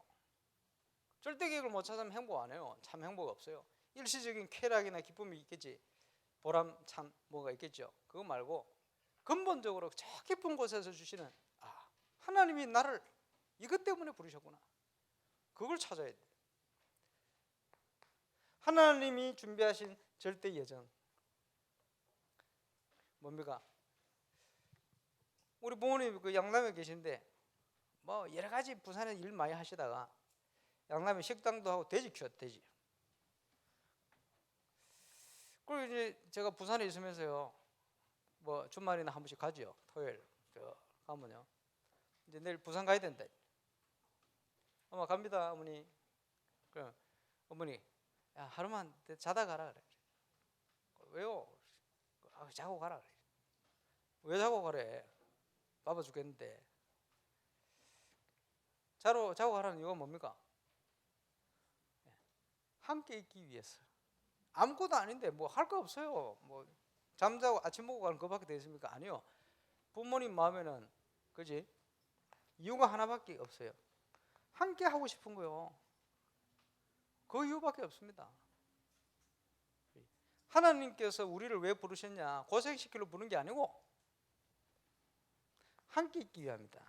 절대 계획을 못 찾으면 행복 안 해요. 참 행복 없어요. 일시적인 쾌락이나 기쁨이 있겠지. 보람 참 뭐가 있겠죠. 그거 말고 근본적으로 저 깊은 곳에서 주시는 하나님이 나를 이것 때문에 부르셨구나. 그걸 찾아야 돼. 하나님이 준비하신 절대 예정 뭡니까? 우리 부모님 그 양남에 계신데 뭐 여러 가지 부산에 일 많이 하시다가 양남에 식당도 하고 돼지 키웠대. 돼지. 그리고 이제 제가 부산에 있으면서요, 뭐 주말이나 한 번씩 가죠. 토요일 가면요. 이제 내일 부산 가야 된다. 엄마 갑니다, 어머니. 그럼 어머니, 야, 하루만 자다 가라 그래. 왜요? 자고 가라 그래. 왜 자고 가래? 바빠 죽겠는데. 자고 가라는 이유가 뭡니까? 함께 있기 위해서. 아무것도 아닌데 뭐 할 거 없어요. 뭐 잠자고 아침 먹고 가는 그밖에 되겠습니까? 아니요. 부모님 마음에는, 그지? 이유가 하나밖에 없어요. 함께 하고 싶은 거요. 그 이유밖에 없습니다. 하나님께서 우리를 왜 부르셨냐? 고생시키려 부른 게 아니고 함께 있기 위함이다.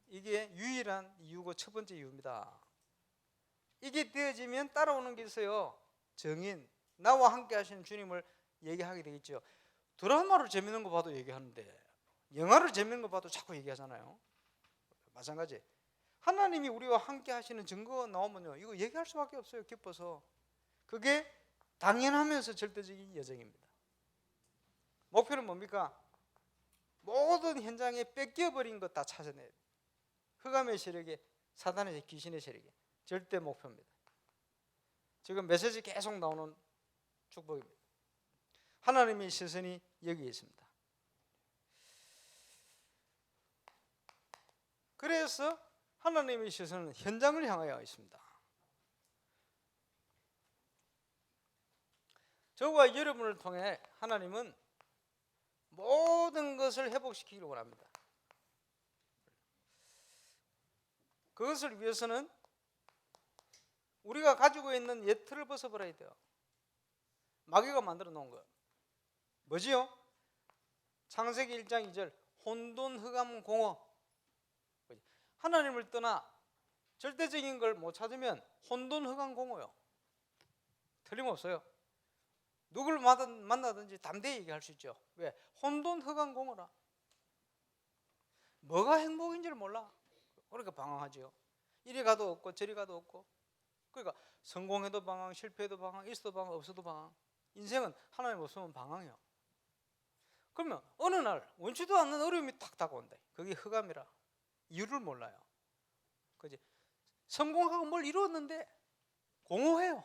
이게 유일한 이유고 첫 번째 이유입니다. 이게 되어지면 따라오는 게 있어요. 정인, 나와 함께 하시는 주님을 얘기하게 되겠죠. 드라마를 재밌는 거 봐도 얘기하는데, 영화를 재밌는 거 봐도 자꾸 얘기하잖아요. 마찬가지. 하나님이 우리와 함께 하시는 증거가 나오면요, 이거 얘기할 수밖에 없어요. 기뻐서. 그게 당연하면서 절대적인 여정입니다. 목표는 뭡니까? 모든 현장에 뺏겨버린 것 다 찾아내야 돼요. 흑암의 세력에, 사단의 귀신의 세력에 절대 목표입니다. 지금 메시지 계속 나오는 축복입니다. 하나님의 시선이 여기에 있습니다. 그래서 하나님의 시선은 현장을 향하여 있습니다. 저와 여러분을 통해 하나님은 모든 것을 회복시키기를 원합니다. 그것을 위해서는 우리가 가지고 있는 옛 틀을 벗어버려야 돼요. 마귀가 만들어 놓은 거 뭐지요? 창세기 1장 2절 혼돈 흑암 공허. 하나님을 떠나 절대적인 걸 못 찾으면 혼돈 흑암 공허요. 틀림없어요. 누굴 만나든지 담대히 얘기할 수 있죠. 왜? 혼돈 흑암 공허라. 뭐가 행복인지를 몰라. 그러니까 방황하죠. 이리 가도 없고 저리 가도 없고. 그러니까 성공해도 방황, 실패해도 방황, 있어도 방황, 없어도 방황. 인생은 하나님 없으면 방황이요. 그러면 어느 날 원치도 않는 어려움이 탁 다가온다. 그게 흑암이라. 이유를 몰라요. 그지? 성공하고 뭘 이루었는데 공허해요.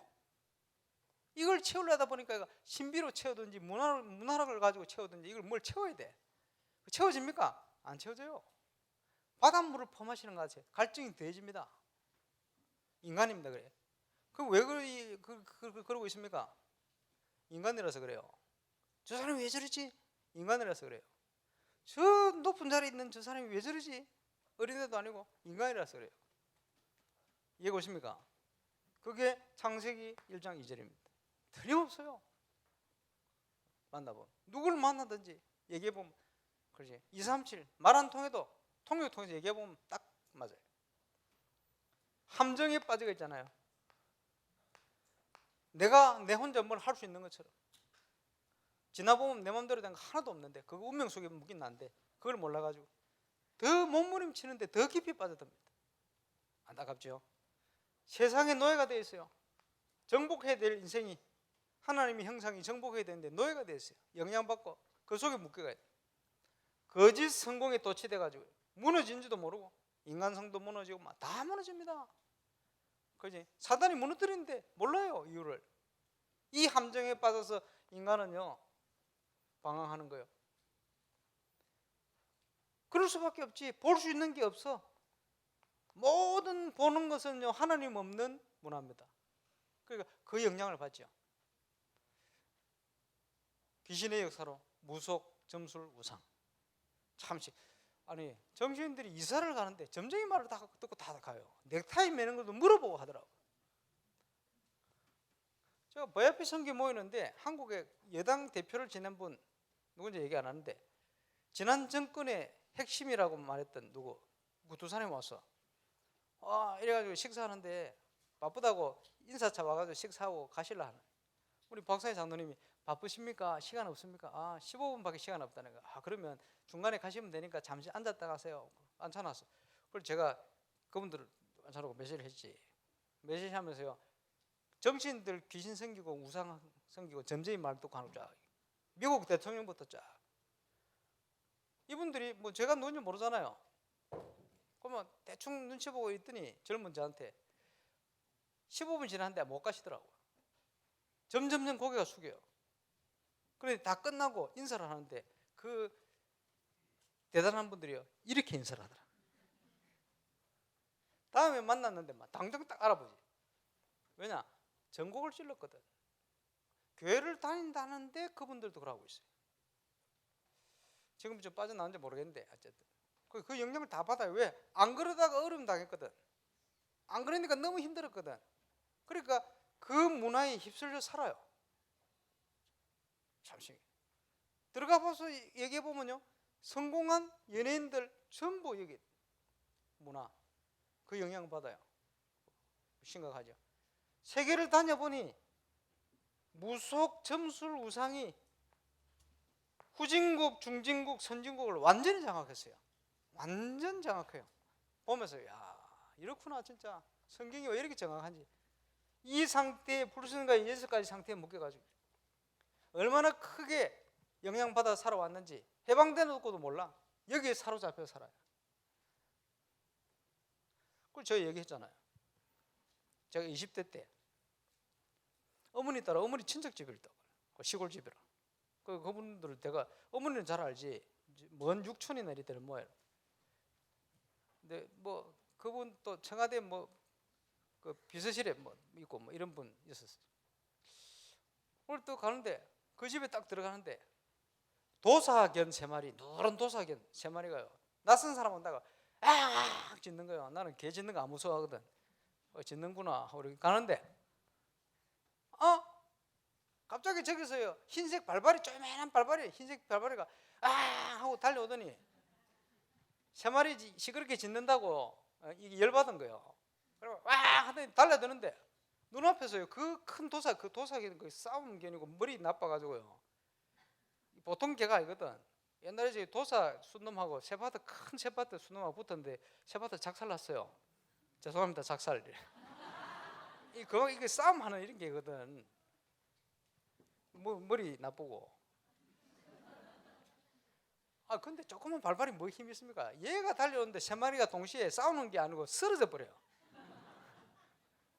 이걸 채우려다 보니까 신비로 채우든지 문화를 가지고 채우든지 이걸 뭘 채워야 돼. 채워집니까? 안 채워져요. 바닷물을 퍼마시는 것 같아요. 갈증이 더해집니다. 인간입니다. 그래. 그럼 왜 그러고 있습니까? 인간이라서 그래요. 저 사람이 왜 저러지? 인간이라서 그래요. 저 높은 자리에 있는 저 사람이 왜 저러지? 어린애도 아니고 인간이라서 그래요. 이해가 오십니까? 그게 창세기 1장 2절입니다. 틀림없어요. 만나보면 누구를 만나든지 얘기해보면 그렇지. 237 말 안 통해도 통역 통해서 얘기해보면 딱 맞아요. 함정에 빠져 있잖아요. 내가 내 혼자 뭘 할 수 있는 것처럼 지나보면 내 마음대로 된 거 하나도 없는데 그거 운명 속에 묶인 난데 그걸 몰라가지고 더 몸부림치는데 더 깊이 빠져듭니다. 안타깝죠. 세상의 노예가 되어 있어요. 정복해야 될 인생이 하나님의 형상이 정복해야 되는데 노예가 되어 있어요. 영향받고 그 속에 묶여가야 돼요. 거짓 성공에 도취돼가지고 무너진지도 모르고 인간성도 무너지고 막 다 무너집니다. 그지? 사단이 무너뜨리는데 몰라요 이유를. 이 함정에 빠져서 인간은요 방황하는 거예요. 그럴 수밖에 없지. 볼 수 있는 게 없어. 모든 보는 것은요 하나님 없는 문화입니다. 그러니까 그 영향을 받죠. 귀신의 역사로 무속, 점술, 우상. 참시 아니 정신들이 이사를 가는데 점쟁이 말을 다 듣고 다 가요. 넥타이 매는 것도 물어보고 하더라고. 제가 보야피 선교 모이는데 한국의 여당 대표를 지낸 분 누군지 얘기 안 하는데 지난 정권의 핵심이라고 말했던 누구 그 두 사람이 왔어. 이래가지고 식사하는데 바쁘다고 인사차 와가지고 식사하고 가실라 하는. 우리 박사의 장로님이 바쁘십니까? 시간 없습니까? 15분밖에 시간 없다는 거. 그러면 중간에 가시면 되니까 잠시 앉았다 가세요. 앉혀놨어. 그래서 제가 그분들을 앉혀놓고 메시지를 했지. 메시지 하면서요 정치인들 귀신 생기고 우상 생기고 점쟁이 말도 가는 쫙. 미국 대통령부터 쫙. 이분들이 뭐 제가 누군지 모르잖아요. 그러면 대충 눈치 보고 있더니 젊은 저한테 15분 지났는데 못 가시더라고요. 점점점 고개가 숙여요. 그런데 다 끝나고 인사를 하는데 그 대단한 분들이요 이렇게 인사를 하더라. 다음에 만났는데 막 당장 딱 알아보지. 왜냐? 전곡을 찔렀거든. 교회를 다닌다는데 그분들도 그러고 있어요. 지금 좀 빠져나온지 모르겠는데 어쨌든 그 영향을 다 받아요. 왜? 안 그러다가 어려움 당했거든. 안 그러니까 너무 힘들었거든. 그러니까 그 문화에 휩쓸려 살아요. 잠시 들어가 봐서 얘기해 보면요, 성공한 연예인들 전부 여기 문화 그 영향을 받아요. 심각하죠. 세계를 다녀보니 무속 점술 우상이 후진국, 중진국, 선진국을 완전히 장악했어요. 완전 장악해요. 보면서 야 이렇구나 진짜 성경이 왜 이렇게 정확한지. 이 상태에 불순과 6가지 상태에 묶여가지고 얼마나 크게 영향받아 살아왔는지 해방되놓고도 몰라. 여기에 사로잡혀 살아요. 그걸 저 얘기했잖아요. 제가 20대 때 어머니 따라 어머니 친척집이 있다고 시골집이라. 그분들을 내가 어머니는 잘 알지 먼 육촌이나 이럴 때는 뭐예요. 근데 뭐 그분 또 청와대 뭐 그 비서실에 뭐 있고 뭐 이런 분 있었어요. 오늘 또 가는데 그 집에 딱 들어가는데 도사견 3마리, 누런 도사견 3마리가요. 낯선 사람 온다가 악 짖는 거예요. 나는 개 짖는 거 안 무서워하거든. 짖는구나 하고 이렇게 가는데 갑자기 저기서요 흰색 발발이 쪼매난 발발이 흰색 발발이가 아 하고 달려오더니 3마리 시끄럽게 짖는다고 이게 열받은 거예요. 그리고 와 하더니 달려드는데 눈앞에서요 그 큰 도사 그 도사견 그 싸우는 게 아니고 머리 나빠가지고요 보통 개가 아니거든. 옛날에 저희 도사 순놈하고 세바트 큰 세바트 순놈하고 붙었는데 세바트 작살났어요. 죄송합니다 작살. 이게 싸움하는 이런 게거든. 뭐 머리 나쁘고. 근데 조금만 발발이 뭐 힘이 있습니까? 얘가 달려오는데 3마리가 동시에 싸우는 게 아니고 쓰러져 버려요.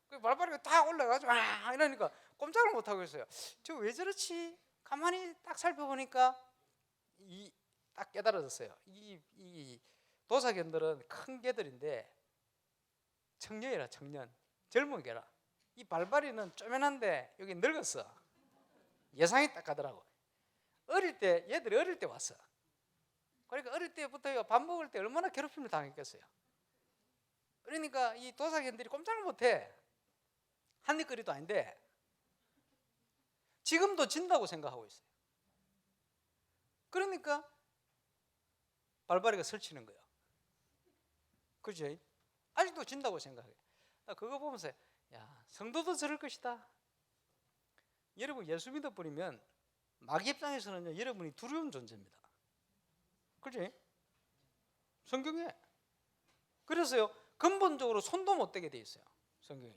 그 발발이가 다 올라가지고 이러니까 꼼짝을 못 하고 있어요. 저 왜 저렇지? 가만히 딱 살펴보니까 딱 깨달아졌어요. 이 도사견들은 큰 개들인데 청년이라 청년 젊은 개라. 이 발발이는 쪼면한데 여기 늙었어. 예상이 딱 가더라고. 얘들이 어릴 때 왔어. 그러니까 어릴 때부터 밥 먹을 때 얼마나 괴롭힘을 당했겠어요. 그러니까 이 도사견들이 꼼짝을 못해. 한입거리도 아닌데 지금도 진다고 생각하고 있어요. 그러니까 발발이가 설치는 거예요. 그렇죠? 아직도 진다고 생각해요. 그거 보면서 야 성도도 저럴 것이다. 여러분 예수 믿어버리면 마귀 입장에서는 여러분이 두려운 존재입니다. 그렇지? 성경에. 그래서요 근본적으로 손도 못 대게 돼 있어요. 성경에.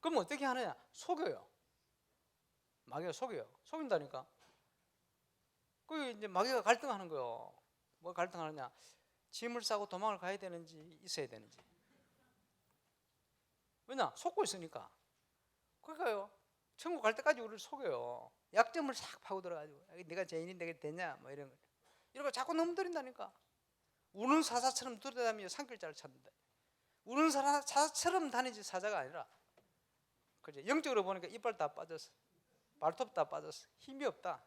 그럼 어떻게 하느냐? 속여요. 마귀가 속여요. 속인다니까. 그 이제 마귀가 갈등하는 거예요. 뭐 갈등하느냐? 짐을 싸고 도망을 가야 되는지 있어야 되는지. 왜냐? 속고 있으니까. 그러니까요. 천국 갈 때까지 우리를 속여요. 약점을 싹 파고 들어가지고 내가 죄인이 되게 되냐 뭐 이런 거. 이런 거 자꾸 넘들인다니까. 우는 사자처럼 돌아다니며 산길자를 찾는다. 우는 사자처럼 다니지 사자가 아니라. 그죠? 영적으로 보니까 이빨 다 빠졌어. 발톱 다 빠졌어. 힘이 없다.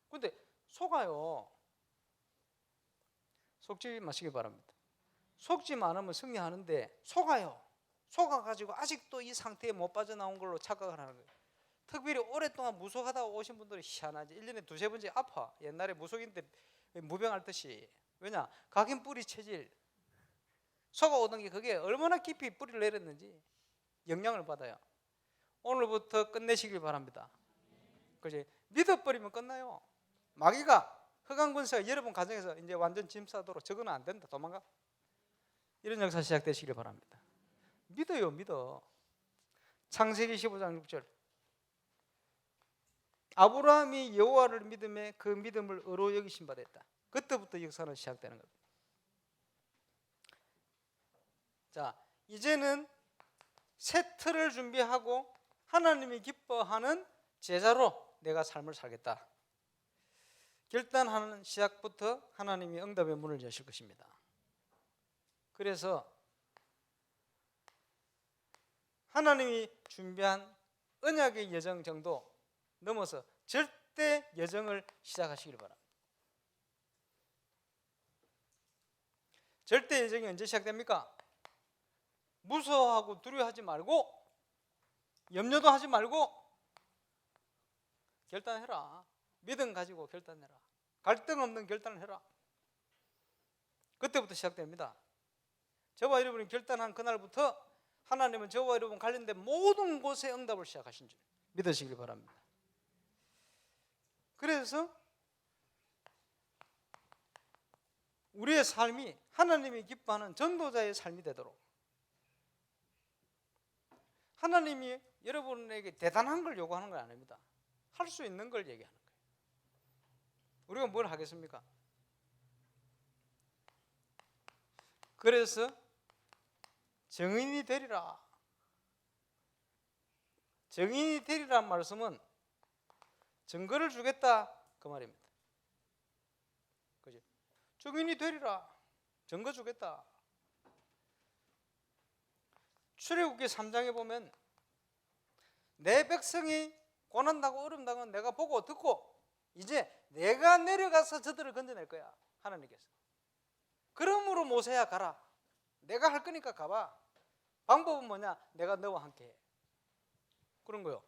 근데 속아요. 속지 마시기 바랍니다. 속지 않으면 승리하는데 속아요. 속아가지고 아직도 이 상태에 못 빠져나온 걸로 착각을 하는 거예요. 특별히 오랫동안 무속하다가 오신 분들이 희한하지. 1년에 2-3번째 아파. 옛날에 무속인데 무병할 듯이. 왜냐? 각인 뿌리 체질. 속아오던 게 그게 얼마나 깊이 뿌리를 내렸는지 영향을 받아요. 오늘부터 끝내시길 바랍니다. 그지? 믿어버리면 끝나요. 마귀가 흑암 군사가 여러분 가정에서 이제 완전 짐 싸도록 저거는 안 된다. 도망가. 이런 역사 시작되시길 바랍니다. 믿어요, 믿어. 창세기 15장 6절. 아브라함이 여호와를 믿음에 그 믿음을 의로 여기신 바 됐다. 그때부터 역사는 시작되는 겁니다. 자, 이제는 새 틀을 준비하고 하나님이 기뻐하는 제자로 내가 삶을 살겠다. 결단하는 시작부터 하나님이 응답의 문을 여실 것입니다. 그래서 하나님이 준비한 언약의 여정 정도 넘어서 절대 여정을 시작하시길 바랍니다. 절대 여정이 언제 시작됩니까? 무서워하고 두려워하지 말고 염려도 하지 말고 결단해라. 믿음 가지고 결단해라. 갈등 없는 결단을 해라. 그때부터 시작됩니다. 저와 여러분이 결단한 그날부터 하나님은 저와 여러분 관련된 모든 곳에 응답을 시작하신 줄 믿으시길 바랍니다. 그래서 우리의 삶이 하나님이 기뻐하는 전도자의 삶이 되도록 하나님이 여러분에게 대단한 걸 요구하는 건 아닙니다. 할 수 있는 걸 얘기하는 거예요. 우리가 뭘 하겠습니까? 그래서 증인이 되리라. 증인이 되리라는 말씀은 증거를 주겠다 그 말입니다. 그지? 증인이 되리라. 증거 주겠다. 출애굽기 3장에 보면 내 백성이 고난당하고 어려움당하면 내가 보고 듣고 이제 내가 내려가서 저들을 건져낼 거야. 하나님께서. 그러므로 모세야 가라. 내가 할 거니까 가봐. 방법은 뭐냐? 내가 너와 함께 해. 그런 거요.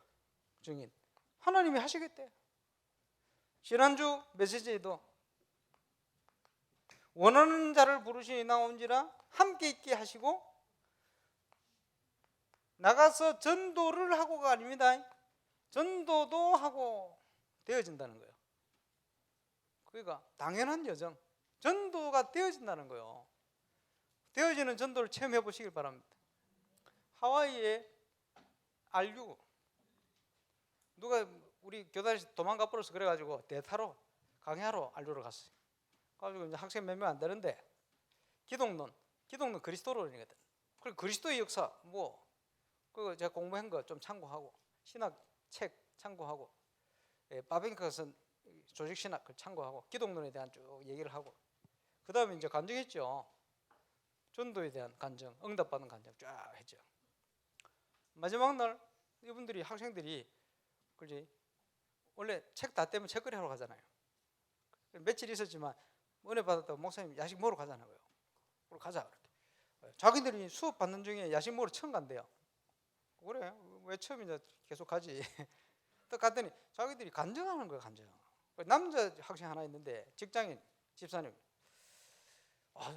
증인. 하나님이 하시겠대. 지난주 메시지에도 원하는 자를 부르시니 나온지라 함께 있게 하시고 나가서 전도를 하고가 아닙니다. 전도도 하고 되어진다는 거예요. 그러니까 당연한 여정. 전도가 되어진다는 거예요. 되어지는 전도를 체험해 보시길 바랍니다. 하와이에 R6 누가 우리 교단에서 도망가 버려서 그래가지고 대타로 강야로 R6를 갔어요. 가지고 이제 학생 몇 명 안 되는데 기독론 그리스도론이거든. 그리고 그리스도의 역사 그거 제가 공부한 거 좀 참고하고 신학 책 참고하고 바빙크슨 조직 신학을 참고하고 기독론에 대한 쭉 얘기를 하고 그 다음에 이제 간증했죠. 전도에 대한 간증, 응답받은 간증 쫙 했죠. 마지막 날 이분들이 학생들이 그지 원래 책 다 떼면 책거리 하러 가잖아요. 며칠 있었지만 은혜 받았다고 목사님 야식 먹으러 가자는 거예요. 그럼 가자 그렇게. 자기들이 수업 받는 중에 야식 먹으러 처음 간대요. 그래 왜 처음이냐 계속 가지. 또 갔더니 자기들이 간증하는 거예요. 간증. 남자 학생 하나 있는데 직장인 집사님.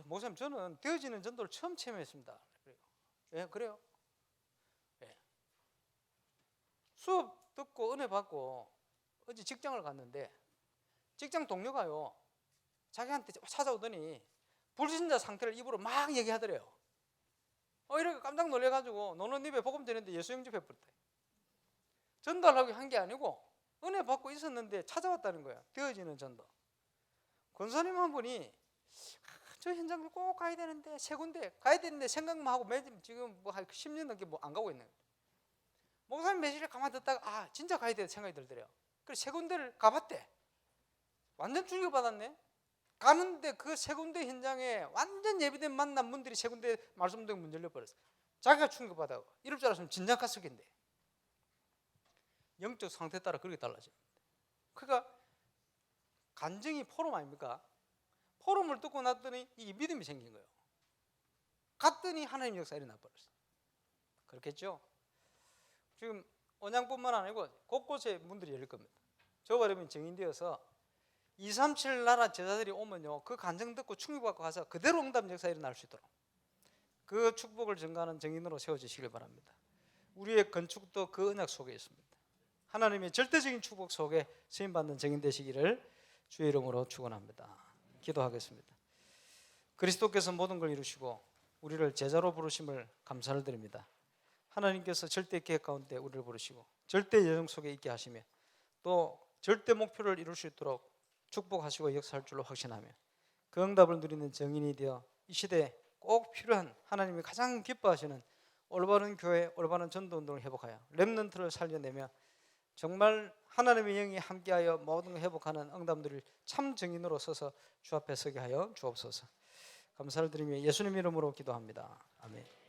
목사님 저는 되어지는 전도를 처음 체험했습니다. 예 그래요. 예. 수업 듣고 은혜 받고 어제 직장을 갔는데 직장 동료가요 자기한테 찾아오더니 불신자 상태를 입으로 막 얘기하더래요. 이렇게 깜짝 놀래가지고 너는 입에 복음 전했는데 예수 영접해 버렸대. 전도하려고 한 게 아니고 은혜 받고 있었는데 찾아왔다는 거예요. 되어지는 전도. 권사님 한 분이 저 현장을 꼭 가야 되는데 세 군데 가야 되는데 생각만 하고 지금 뭐 한 10년 넘게 안 가고 있는 거예요. 목사님 메시지를 가만히 듣다가 진짜 가야 돼 생각이 들더래요. 그래서 세 군데를 가봤대. 완전 충격받았네. 가는데 그 세 군데 현장에 완전 예비된 만난 분들이 세 군데 말씀 듣고 문 열려버렸어. 자기가 충격받아. 이럴 줄 알았으면 진작 갔을 텐데. 영적 상태에 따라 그렇게 달라져요. 그러니까 간증이 포럼 아닙니까? 포럼을 듣고 났더니 이게 믿음이 생긴 거예요. 갔더니 하나님 역사 일어나 버렸어요. 그렇겠죠? 지금 언양뿐만 아니고 곳곳에 문들이 열릴 겁니다. 저와 여러분이 증인되어서 237 나라 제자들이 오면요 그 간증 듣고 충격받고 가서 그대로 응답 역사 일어날 수 있도록 그 축복을 증가하는 증인으로 세워주시길 바랍니다. 우리의 건축도 그 언약 속에 있습니다. 하나님의 절대적인 축복 속에 쓰임받는 증인 되시기를 주의 이름으로 축원합니다. 기도하겠습니다. 그리스도께서 모든 걸 이루시고 우리를 제자로 부르심을 감사를 드립니다. 하나님께서 절대 계획 가운데 우리를 부르시고 절대 예정 속에 있게 하시며 또 절대 목표를 이룰 수 있도록 축복하시고 역사할 줄로 확신하며 그 응답을 누리는 증인이 되어 이 시대에 꼭 필요한 하나님이 가장 기뻐하시는 올바른 교회, 올바른 전도 운동을 회복하여 렘넌트를 살려내며 정말 하나님의 영이 함께하여 모든 걸 회복하는 응답 누릴 참 증인으로 서서 주 앞에 서게 하여 주옵소서. 감사를 드리며 예수님 이름으로 기도합니다. 아멘.